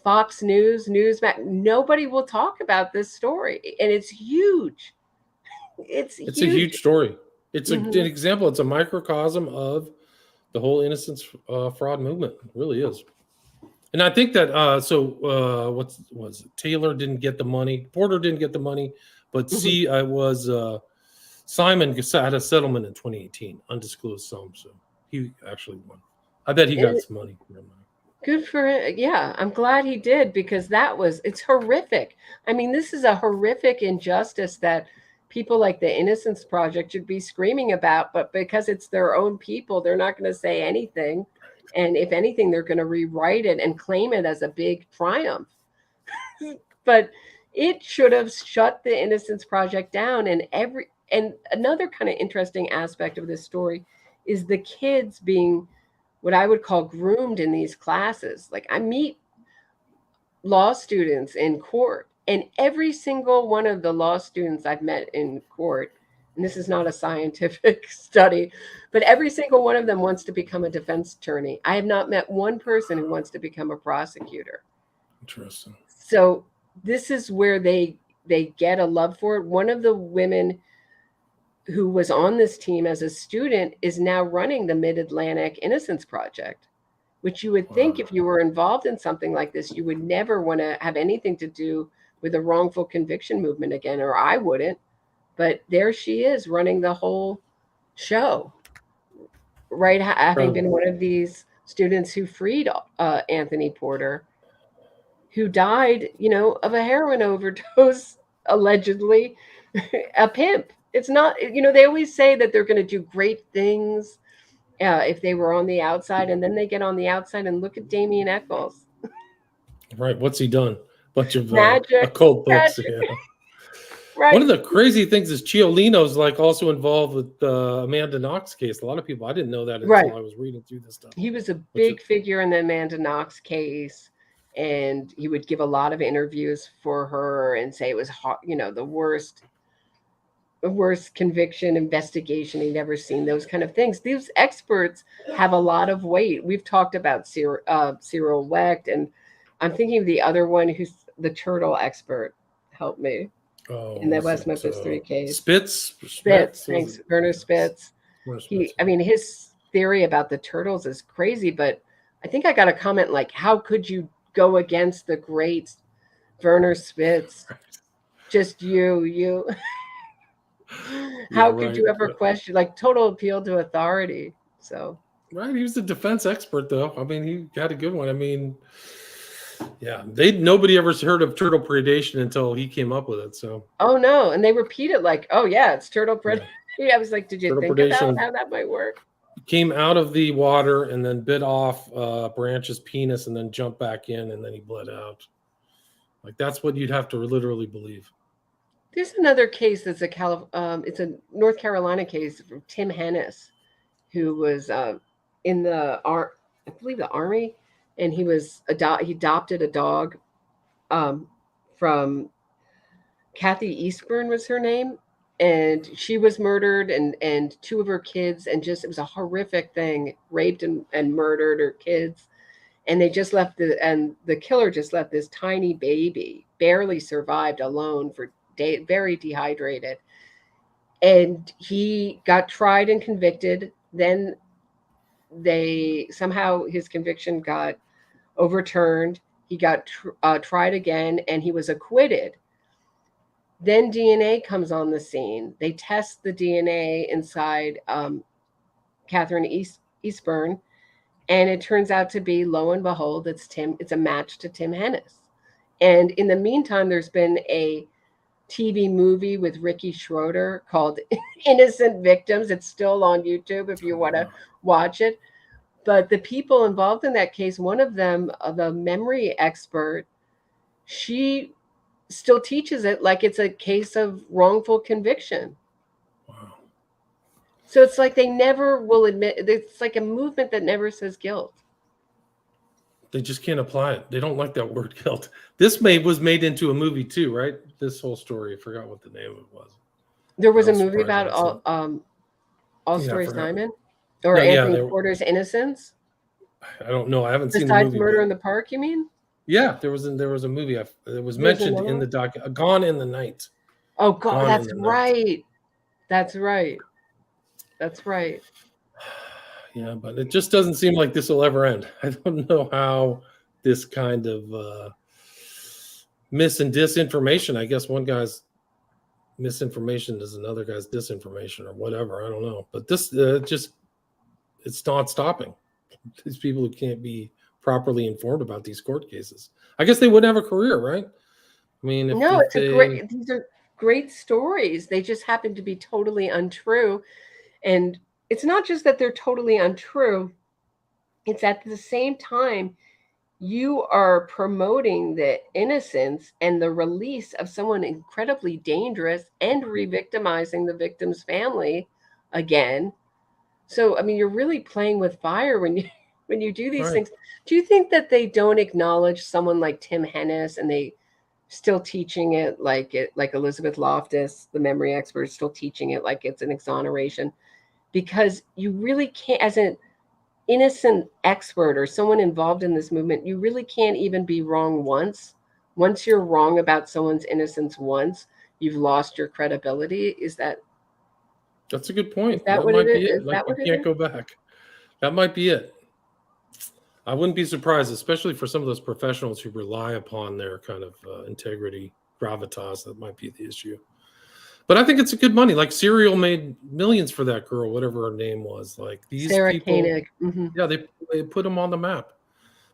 Fox News, Newsmax, nobody will talk about this story, and it's huge. It's a huge story. It's an example. It's a microcosm of the whole innocence fraud movement. It really is. And I think that what was it? Taylor didn't get the money. Porter didn't get the money, but Simon had a settlement in 2018, undisclosed sum. So he actually won. I bet he got some money. Good for him. Yeah, I'm glad he did, because it's horrific. I mean, this is a horrific injustice that people like the Innocence Project should be screaming about, but because it's their own people, they're not going to say anything. And if anything, they're going to rewrite it and claim it as a big triumph. But it should have shut the Innocence Project down. And another kind of interesting aspect of this story is the kids being what I would call groomed in these classes. Like, I meet law students in court, and every single one of the law students I've met in court, and this is not a scientific study, but every single one of them wants to become a defense attorney. I have not met one person who wants to become a prosecutor. Interesting. So this is where they get a love for it. One of the women who was on this team as a student is now running the Mid-Atlantic Innocence Project, which you would think if you were involved in something like this, you would never want to have anything to do with the wrongful conviction movement again, or I wouldn't. But there she is running the whole show, right? Having been one of these students who freed Anthony Porter, who died, of a heroin overdose, allegedly, a pimp. It's not, they always say that they're going to do great things if they were on the outside, and then they get on the outside and look at Damien Eccles. Right. What's he done? Bunch of Magic, occult books. Yeah. Right. One of the crazy things is Ciolino's also involved with the Amanda Knox case. A lot of people, I didn't know that until I was reading through this stuff. He was a big figure in the Amanda Knox case, and he would give a lot of interviews for her and say it was the worst conviction investigation he'd ever seen, those kind of things. These experts have a lot of weight. We've talked about Cyril Wecht, and I'm thinking of the other one who's the turtle expert. Help me. In the West Memphis 3 case. Spitz. Thanks. Werner Spitz. His theory about the turtles is crazy, but I think I got a comment like, how could you go against the great Werner Spitz? Just you. How could you ever question, like, total appeal to authority? So right, he was a defense expert, though. I mean, he had a good one. I mean, yeah, nobody ever heard of turtle predation until he came up with it. So no, and they repeat it like, oh yeah, it's turtle predation. Yeah. I was like, did you turtle think about how that might work? Came out of the water and then bit off Branch's penis and then jumped back in, and then he bled out. Like, that's what you'd have to literally believe. There's another case that's it's a North Carolina case from Tim Hennis, who was in the I believe the Army, and he adopted a dog from Kathy Eastburn was her name, and she was murdered, and two of her kids, and it was a horrific thing, raped and murdered her kids, and the killer just left this tiny baby, barely survived alone for days, very dehydrated, and he got tried and convicted. Then somehow his conviction got overturned. He got tried again, and he was acquitted. Then DNA comes on the scene. They test the DNA inside Catherine Eastburn, and it turns out to be, lo and behold, it's Tim. It's a match to Tim Hennis. And in the meantime, there's been a TV movie with Ricky Schroeder called Innocent Victims. It's still on YouTube if you want to watch it. But the people involved in that case, one of them, the memory expert, she still teaches it like it's a case of wrongful conviction. Wow. So it's like they never will admit. It's like a movement that never says guilt. They just can't apply it. They don't like that word guilt. This was made into a movie too, right? This whole story. I forgot what the name of it was. There was a movie about All Stories Simon or Anthony Porter's innocence. I don't know. I haven't seen the Besides movie. Murder in the Park, you mean? Yeah, there was a movie. It was mentioned in the doc. Gone in the Night. Oh God, that's right. That's right. That's right. Yeah, but it just doesn't seem like this will ever end. I don't know how this kind of mis and disinformation. I guess one guy's misinformation is another guy's disinformation or whatever. I don't know. But this it's not stopping. These people who can't be properly informed about these court cases. I guess they wouldn't have a career, right? I mean, these are great stories. They just happen to be totally untrue. And it's not just that they're totally untrue. It's at the same time, you are promoting the innocence and the release of someone incredibly dangerous and re-victimizing the victim's family again. So, I mean, you're really playing with fire when you do these things. Do you think that they don't acknowledge someone like Tim Hennis and they still teaching it like Elizabeth Loftus, the memory expert, is still teaching it like it's an exoneration? Because you really can't, as an innocent expert or someone involved in this movement, you really can't even be wrong once. Once you're wrong about someone's innocence once, you've lost your credibility. That's a good point. That might be it. Like you can't go back. That might be it. I wouldn't be surprised, especially for some of those professionals who rely upon their kind of integrity, gravitas. That might be the issue. But I think it's a good money. Like Serial made millions for that girl, whatever her name was. Like these Sarah people, Koenig. Mm-hmm. Yeah, they put them on the map,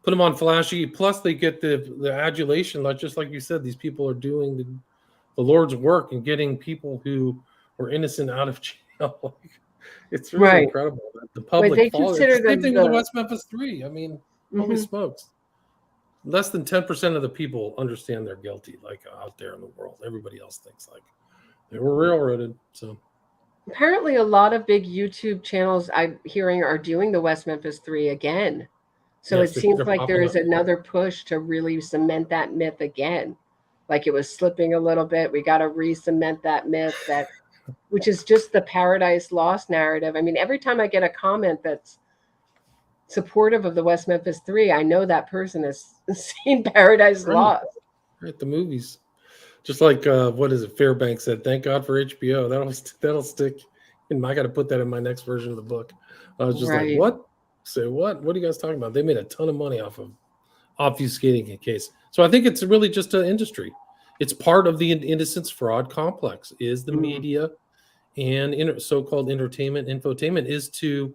put them on flashy. Plus, they get the adulation. Like just like you said, these people are doing the Lord's work and getting people who were innocent out of jail. Like, it's really incredible. The public follows. Same thing with the West Memphis 3. I mean, holy smokes. Less than 10% of the people understand they're guilty, like out there in the world. Everybody else thinks like they were railroaded. So apparently a lot of big YouTube channels I'm hearing are doing the West Memphis 3 again. So it seems like there is another push to really cement that myth again. Like it was slipping a little bit. We got to re-cement that myth, which is just the Paradise Lost narrative. I mean, every time I get a comment that's supportive of the West Memphis 3, I know that person has seen Paradise Lost. Right, the movies. Just like what is it? Fairbanks said, "Thank God for HBO." That'll stick. And I got to put that in my next version of the book. I was just like, "What? Say what? What are you guys talking about?" They made a ton of money off of obfuscating a case. So I think it's really just an industry. It's part of the innocence fraud complex. Is the media and so-called entertainment, infotainment is to.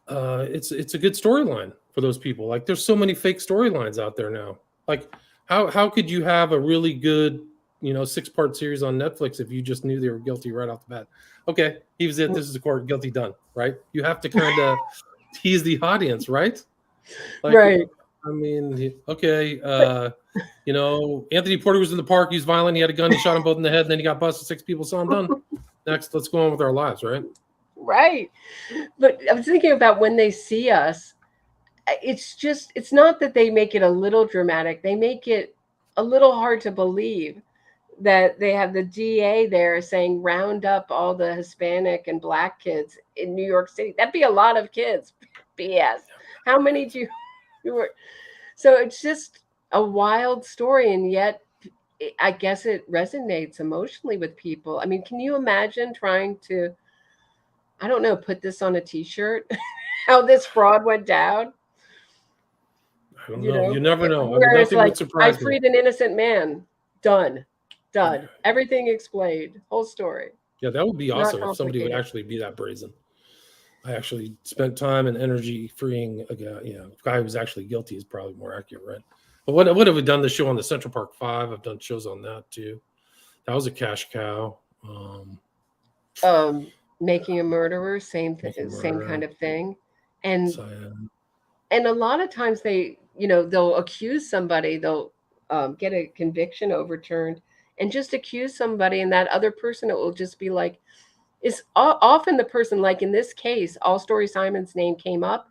It's a good storyline for those people. Like there's so many fake storylines out there now. Like how could you have a really good 6-part series on Netflix if you just knew they were guilty right off the bat? Okay, he was it. This is the court, guilty, done. Right? You have to kind of tease the audience, right? Like, right. I mean, okay. Anthony Porter was in the park. He was violent. He had a gun. He shot them both in the head. And then he got busted. 6 people. So I'm done. Next, let's go on with our lives, right? Right. But I was thinking about when they see us, it's not that they make it a little dramatic. They make it a little hard to believe that they have the DA there saying, round up all the Hispanic and Black kids in New York City. That'd be a lot of kids. BS. How many do you? So it's just a wild story. And yet, I guess it resonates emotionally with people. I mean, can you imagine trying to, I don't know, put this on a t-shirt, how this fraud went down? I don't You know. know, You never know. I mean, whereas nothing like would I surprise me. freed an innocent man, done, Yeah. everything explained, whole story, Yeah, that would be not awesome if somebody would complicated. actually be that brazen. I actually spent time and energy freeing a guy. A guy who was actually guilty is probably more accurate, right? But what have we done? The show on the Central Park Five. I've done shows on that too. That was a cash cow. Um, Making a murderer, Making same kind murder. of thing, and Cyan. a lot of times they, they'll accuse somebody, they'll get a conviction overturned, and just accuse somebody, and that other person, it will just be like, is often the person, like in this case, All Story Simon's name came up,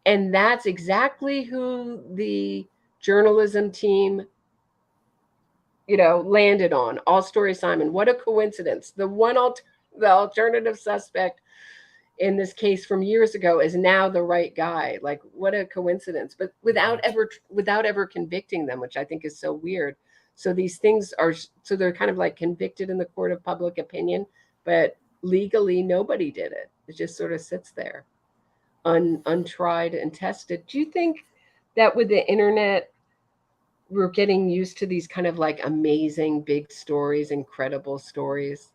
and that's exactly who the journalism team landed on. All Story Simon. What a coincidence. The alternative suspect in this case from years ago is now the right guy. Like, what a coincidence. But without Right. ever convicting them, which I think is so weird. So these things are, so they're kind of like convicted in the court of public opinion, but legally nobody did it. It just sort of sits there untried and tested. Do you think that with the internet, we're getting used to these kind of like amazing big stories, incredible stories?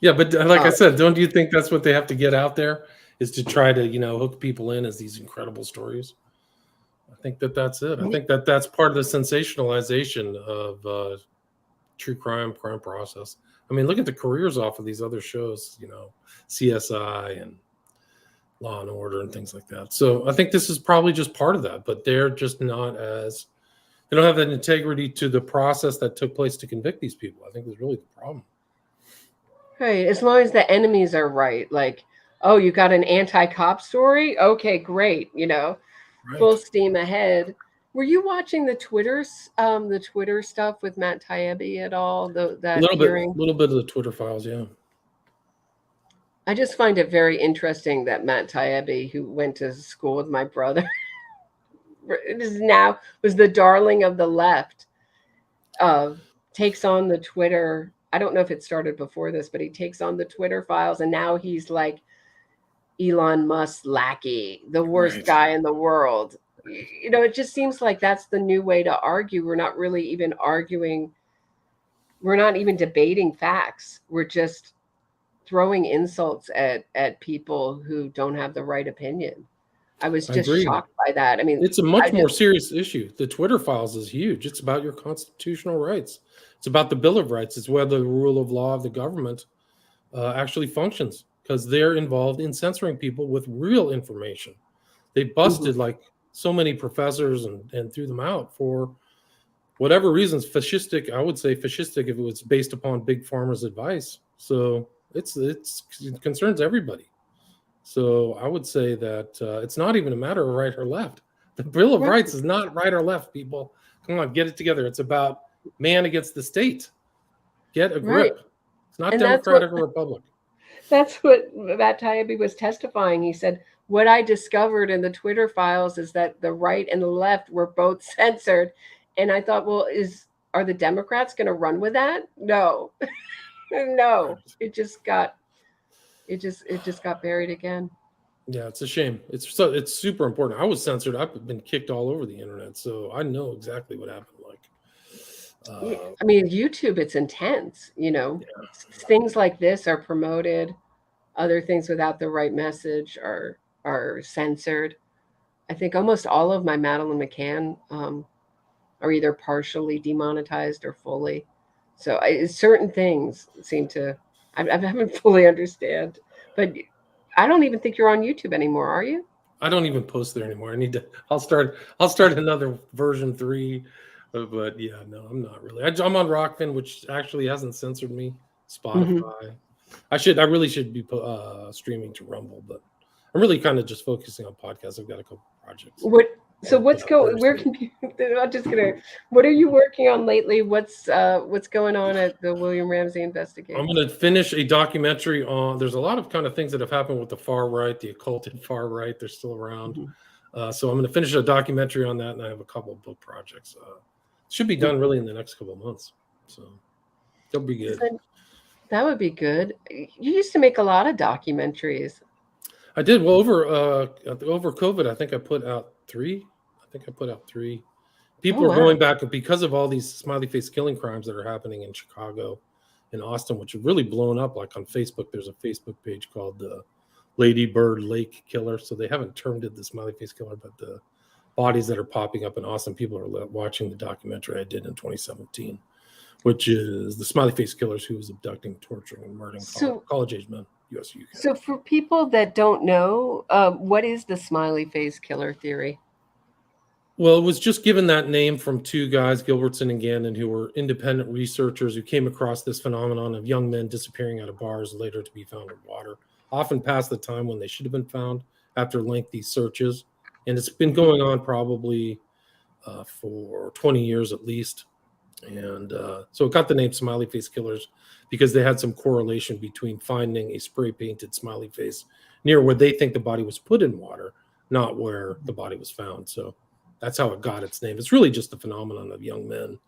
Yeah, but like I Um, said, don't you think that's what they have to get out there is to try to hook people in as these incredible stories? I think that's it. I think that's part of the sensationalization of true crime process. I mean, look at the careers off of these other shows, CSI and Law and Order and things like that. So I think this is probably just part of that, but they're just not as they don't have that integrity to the process that took place to convict these people. I think is really the problem. right. As long as the enemies are right. Like, oh, you got an anti-cop story? Okay, great. Full Right. steam ahead. Were you watching the Twitter stuff with Matt Taibbi at all? That A hearing? little bit of the Twitter files, yeah. I just find it very interesting that Matt Taibbi, who went to school with my brother, is now was the darling of the left, uh, takes on the Twitter. I don't know if it started before this, but he takes on the Twitter files, and now he's like Elon Musk's lackey, the worst Right. guy in the world. It just seems like that's the new way to argue. We're not really even arguing. We're not even debating facts. We're just throwing insults at people who don't have the right opinion. I was I just agree. shocked by that. I mean, It's a I much more just serious issue. The Twitter files is huge. It's about your constitutional rights. It's about the Bill of Rights. It's whether the rule of law of the government actually functions because they're involved in censoring people with real information. They mhm. busted like so many professors and threw them out for whatever reasons. Fascistic, I would say fascistic if it was based upon big pharma's advice. So it concerns everybody. So I would say that it's not even a matter of right or left. The Bill of Right, Rights is not right or left, people. Come on, get it together. It's about man against the state. Get a right. grip. It's not And that's what Democratic or Republic. that's what Matt Taibbi was testifying. He said, "What I discovered in the Twitter files is that the right and the left were both censored." And I thought, well, are the Democrats going to run with that? No, no. Right. It just got buried again. Yeah, it's a shame. It's super important. I was censored. I've been kicked all over the internet, so I know exactly what happened. Like, I mean, YouTube, it's intense. yeah, Things like this are promoted. Other things without the right message are censored. I think almost all of my Madeline McCann are either partially demonetized or fully. So certain things seem to I haven't fully understand. But I don't even think you're on YouTube anymore, are you? I don't even post there anymore. I need to. I'll start another version 3. But yeah, no, I'm not really. I'm on Rockfin, which actually hasn't censored me. Hmm. Spotify. I really should be streaming to Rumble, but I'm really kind of just focusing on podcasts. I've got a couple projects. What so But what's yeah, going very where soon. can you I'm just gonna what are you working on lately? What's going on at the William Ramsey I'm Investigates? going to finish a documentary on. There's a lot of kind of things that have happened with the far right, the occulted far right. They're still around. Mhm. So I'm going to finish a documentary on that, and I have a couple of book projects. Should be done really in the next couple of months. So they'll be good. That would be good. You used to make a lot of documentaries. I did well over COVID. I think I put out 3. I think I put out 3. Oh, People are wow. going back because of all these smiley face killing crimes that are happening in Chicago and Austin, which have really blown up. Like on Facebook, there's a Facebook page called the Lady Bird Lake Killer. So they haven't termed it the smiley face killer, but the bodies that are popping up in Austin, people are watching the documentary I did in 2017, which is the smiley face killers who was abducting, torturing, and murdering So, college-age men, US, UK. so for people that don't know, what is the smiley face killer theory? Well, it was just given that name from 2 guys, Gilbertson and Gannon, who were independent researchers who came across this phenomenon of young men disappearing out of bars, later to be found in water, often past the time when they should have been found after lengthy searches. And it's been going on probably for 20 years at least. And so it got the name Smiley Face Killers because they had some correlation between finding a spray painted smiley face near where they think the body was put in water, not where the body was found. So that's how it got its name. It's really just the phenomenon of young men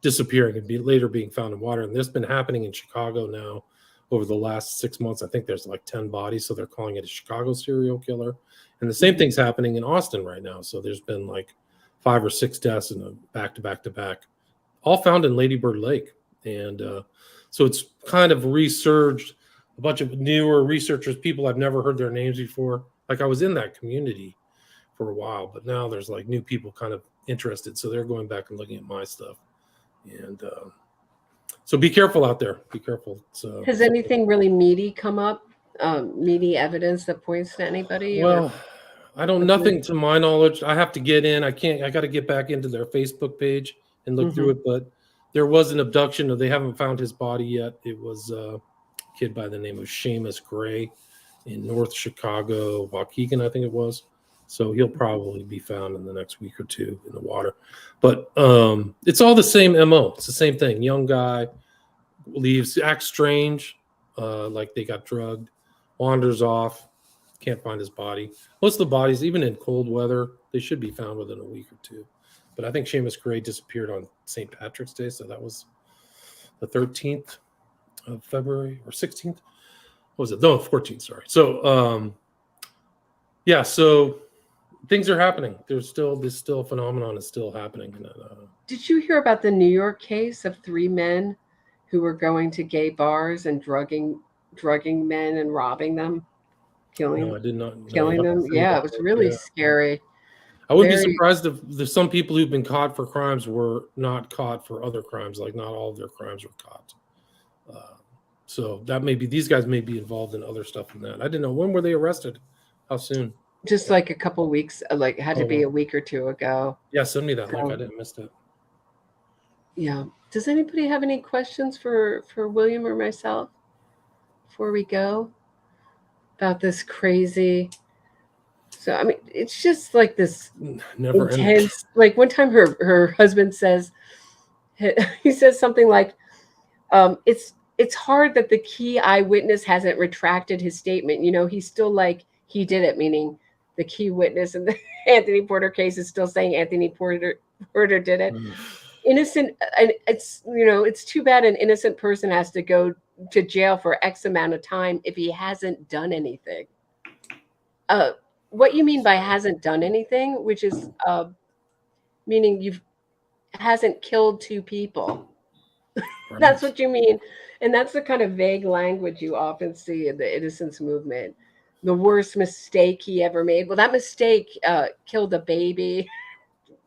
disappearing and later being found in water. And this has been happening in Chicago now over the last 6 months. I think there's like 10 bodies. So they're calling it a Chicago serial killer. And the same thing's happening in Austin right now. So there's been like 5 or 6 deaths in a back to back to back, all found in Lady Bird Lake. And so it's kind of resurged. A bunch of newer researchers, people I've never heard their names before. Like I was in that community for a while, but now there's like new people kind of interested. So they're going back and looking at my stuff. And so be careful out there. Be careful. Has anything really meaty come up? Meaty evidence that points to anybody? Well, I don't, nothing to my knowledge. I have to get in. I got to get back into their Facebook page and look through it. But there was an abduction. They haven't found his body yet. It was a kid by the name of Seamus Gray in North Chicago, Waukegan, I think it was. So he'll probably be found in the next week or 2 in the water. But it's all the same MO. It's the same thing. Young guy leaves, acts strange, like they got drugged, wanders off, can't find his body. Most of the bodies, even in cold weather, they should be found within a week or 2. But I think Seamus Gray disappeared on St. Patrick's Day, so that was the 13th of February or 16th. What was it? No, 14th, sorry. So, yeah, so things are happening. There's still, this phenomenon is still happening. Did you hear about the New York case of 3 men who were going to gay bars and drugging men and robbing them, No, I did not know. killing them? Yeah, it was really scary. I wouldn't be surprised if there's some people who've been caught for crimes were not caught for other crimes. Like not all of their crimes were caught. So that may be, these guys may be involved in other stuff than that. I didn't know. When were they arrested? How soon? Just like a couple weeks, like had to be a week or 2 ago. Yeah, send me that link. I didn't miss that. Yeah. Does anybody have any questions for William or myself before we go about this crazy? So I mean, it's just like this never intense. ending. Like one time, her husband says, he says something like, "It's hard that the key eyewitness hasn't retracted his statement. You know, he's still like he did it," meaning the key witness in the Anthony Porter case is still saying Anthony Porter did it. Innocent, and it's, you know, it's too bad an innocent person has to go to jail for X amount of time if he hasn't done anything. What you mean by hasn't done anything, which is meaning hasn't killed 2 people. Right. That's what you mean. And that's the kind of vague language you often see in the innocence movement. The worst mistake he ever made. Well, that mistake killed a baby.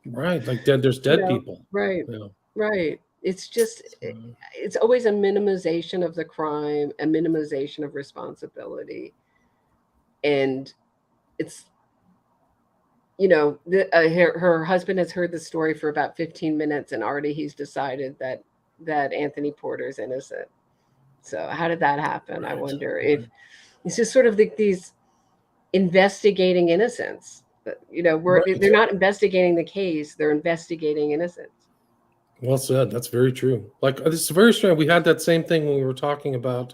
Right. Like there's dead people. Right. Yeah. Right. It's just, it's always a minimization of the crime, a minimization of responsibility. And it's, you know, her husband has heard the story for about 15 minutes and already he's decided that Anthony Porter is innocent. So how did that happen? Right. I wonder if it's just sort of these investigating innocence. You know, they're not investigating the case; they're investigating innocence. Well said. That's very true. Like this is very strange. We had that same thing when we were talking about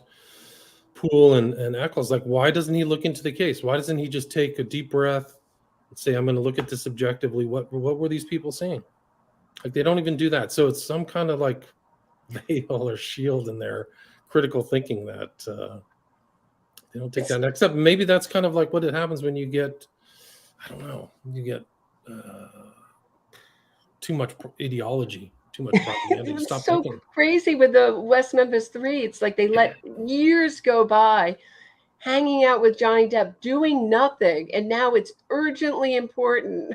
Poole and Eccles. Like, why doesn't he look into the case? Why doesn't he just take a deep breath and say, "I'm going to look at this objectively"? What were these people saying? Like they don't even do that. So it's some kind of like veil or shield in their critical thinking that they don't take that next step. Maybe that's kind of like what it happens when you get, I don't know, you get too much ideology, too much propaganda. It You was stop so thinking. crazy with the West Memphis Three. It's like they let years go by hanging out with Johnny Depp, doing nothing. And now it's urgently important,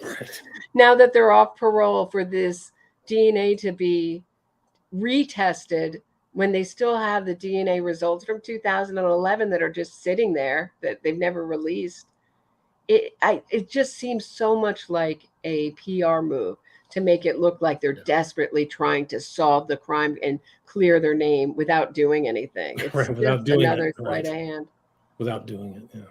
Right. now that they're off parole, for this DNA to be retested when they still have the DNA results from 2011 that are just sitting there that they've never released. It just seems so much like a PR move to make it look like they're desperately trying to solve the crime and clear their name without doing anything. It's Right, without just doing it. another Right. sleight of hand. Without doing it. Yeah.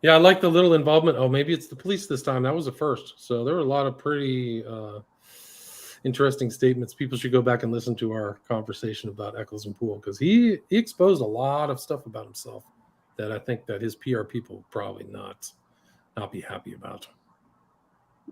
Yeah, I like the little involvement. Oh, maybe it's the police this time. That was the first. So there were a lot of pretty interesting statements. People should go back and listen to our conversation about Eccles and Poole, because he exposed a lot of stuff about himself that I think that his PR people would probably not be happy about.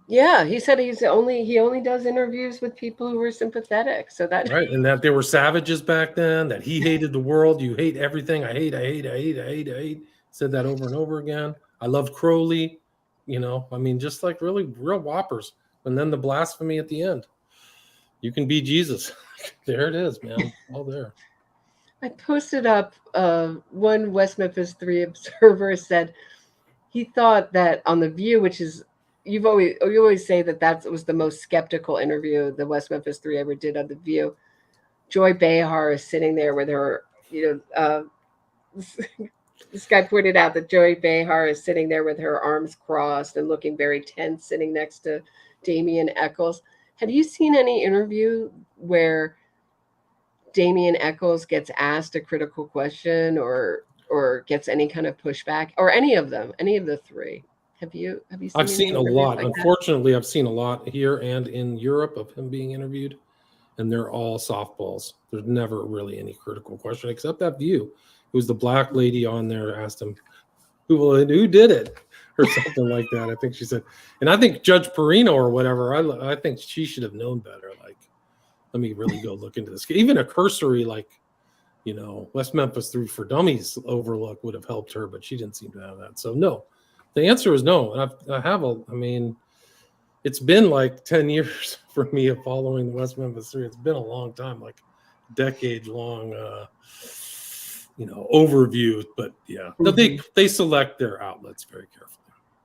Yeah, he said he only does interviews with people who are sympathetic. So that Right, and that they were savages back then, that he hated the world. You hate everything. I hate. Said that over and over again. I love Crowley. I mean, just like really real whoppers. And then the blasphemy at the end. You can be Jesus. There it is, man. All there. I posted up one West Memphis Three observer said he thought that on The View, which is you always say that was the most skeptical interview the West Memphis Three ever did on The View. Joy Behar is sitting there with her, this guy pointed out that Joy Behar is sitting there with her arms crossed and looking very tense, sitting next to Damien Eccles. Have you seen any interview where Damien Eccles gets asked a critical question or gets any kind of pushback, or any of the three? Have you seen I've seen a lot. like Unfortunately, I've seen a lot here and in Europe of him being interviewed, and they're all softballs. There's never really any critical question except that View. It was the black lady on there asked him, who did it? Or something like that. I think she said, and I think Judge Perino or whatever, I think she should have known better. Like, let me really go look into this. Even a cursory, West Memphis 3 for Dummies overlook would have helped her, but she didn't seem to have that. So no, the answer is no. And it's been like 10 years for me of following the West Memphis 3. It's been a long time, like decade long, overview. But yeah, they select their outlets very carefully.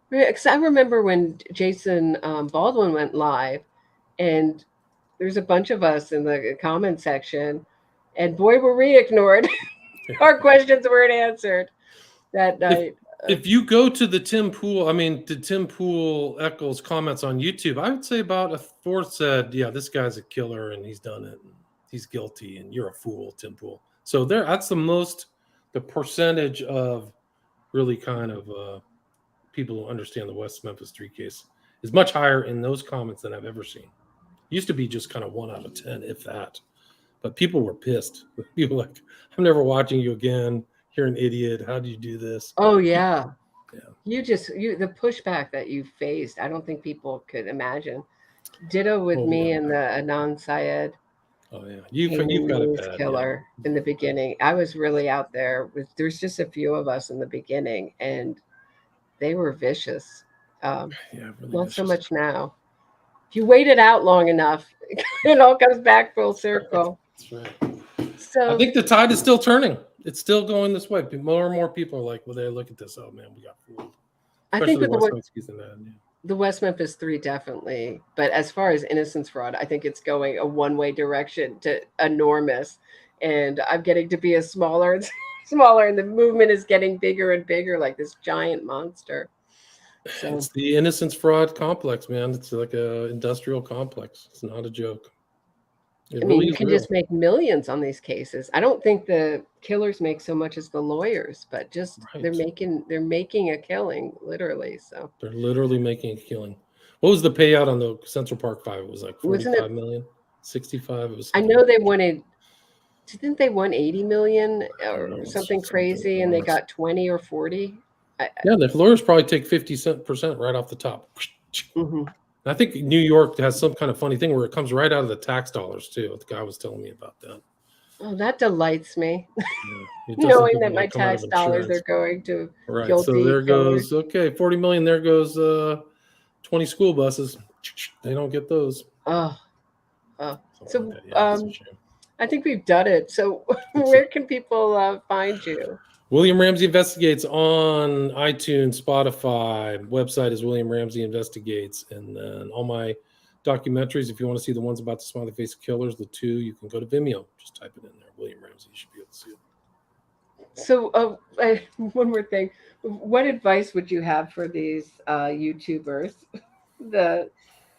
Because I remember when Jason Baldwin went live, and there's a bunch of us in the comment section, and boy, were we ignored. Our questions weren't answered that night. If you go to the Tim Poole Eccles comments on YouTube, I would say about a fourth said, yeah, this guy's a killer and he's done it and he's guilty and you're a fool, Tim Poole. So that's the percentage of really kind of people who understand the West Memphis 3 case is much higher in those comments than I've ever seen. It used to be just kind of 1 out of 10, if that. But people were pissed. People like, I'm never watching you again. You're an idiot. How do you do this? Oh yeah. The pushback that you faced, I don't think people could imagine. Ditto with me and the Anand Syed. Oh yeah, you've got it bad. Killer in the beginning. I was really out there. There's just a few of us in the beginning, and they were vicious. Really not vicious. So much now. If you wait it out long enough, it all comes back full circle. That's right. So I think the tide is still turning. It's still going this way. More and more people are like, well, they look at this. Oh man, we got fooled. I think with the West Memphis 3 definitely. But as far as innocence fraud, I think it's going a one-way direction to enormous. And I'm getting to be a smaller and smaller, and the movement is getting bigger and bigger, like this giant monster. So it's the innocence fraud complex, man. It's like an industrial complex. It's not a joke. You can just make millions on these cases. I don't think the killers make so much as the lawyers, but just they're making a killing, literally. So they're literally making a killing. What was the payout on the Central Park 5? It was like 45 million, 65. It was. I know they wanted. Didn't they want 80 million or something crazy, and they got 20 or 40? Yeah, the lawyers probably take 50% right off the top. Mm-hmm. I think New York has some kind of funny thing where it comes right out of the tax dollars too. The guy was telling me about that. Oh, that delights me. Yeah, knowing that my tax dollars are going to guilty. So there goes 40 million. There goes 20 school buses. They don't get those. Oh, Something so like that. Yeah, it's a shame. I think we've done it. So where can people find you? William Ramsey Investigates on iTunes, Spotify. Website is William Ramsey Investigates. And then all my documentaries, if you want to see the ones about the smiley face killers, the 2, you can go to Vimeo. Just type it in there, William Ramsey. You should be able to see it. So one more thing. What advice would you have for these YouTubers? The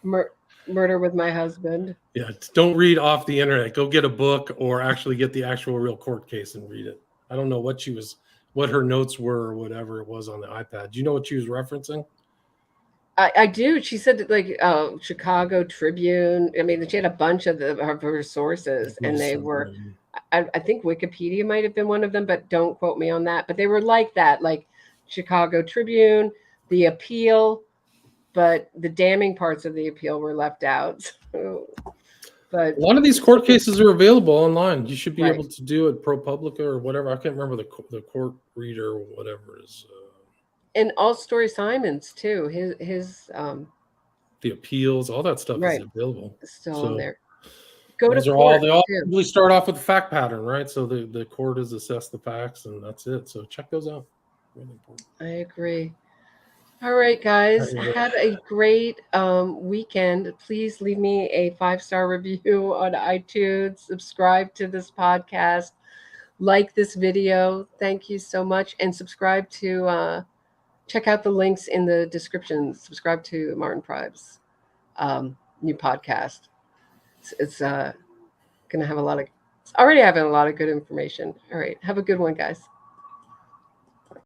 mur- murder with my husband. Yeah, don't read off the internet. Go get a book or actually get the actual real court case and read it. I don't know what her notes were or whatever it was on the iPad. Do you know what she was referencing? I do. She said that, like, Chicago Tribune. I mean, she had a bunch of her sources, and they were. I think Wikipedia might have been one of them, but don't quote me on that. But they were like that, like Chicago Tribune, the appeal, but the damning parts of the appeal were left out. But a lot of these court cases are available online. You should be right. able to do it ProPublica or whatever. I can't remember the court reader or whatever it is. And All Story Simons too. His the appeals, all that stuff right is available. still on So there. Go to those are court. they all too. usually start off with the fact pattern, right? So the court has assessed the facts and that's it. So check those out. Really important. I agree. All right, guys. Have a great weekend. Please leave me a 5-star review on iTunes. Subscribe to this podcast. Like this video. Thank you so much. And subscribe to check out the links in the description. Subscribe to Martin Pribe's new podcast. It's going to have it's already having a lot of good information. All right. Have a good one, guys.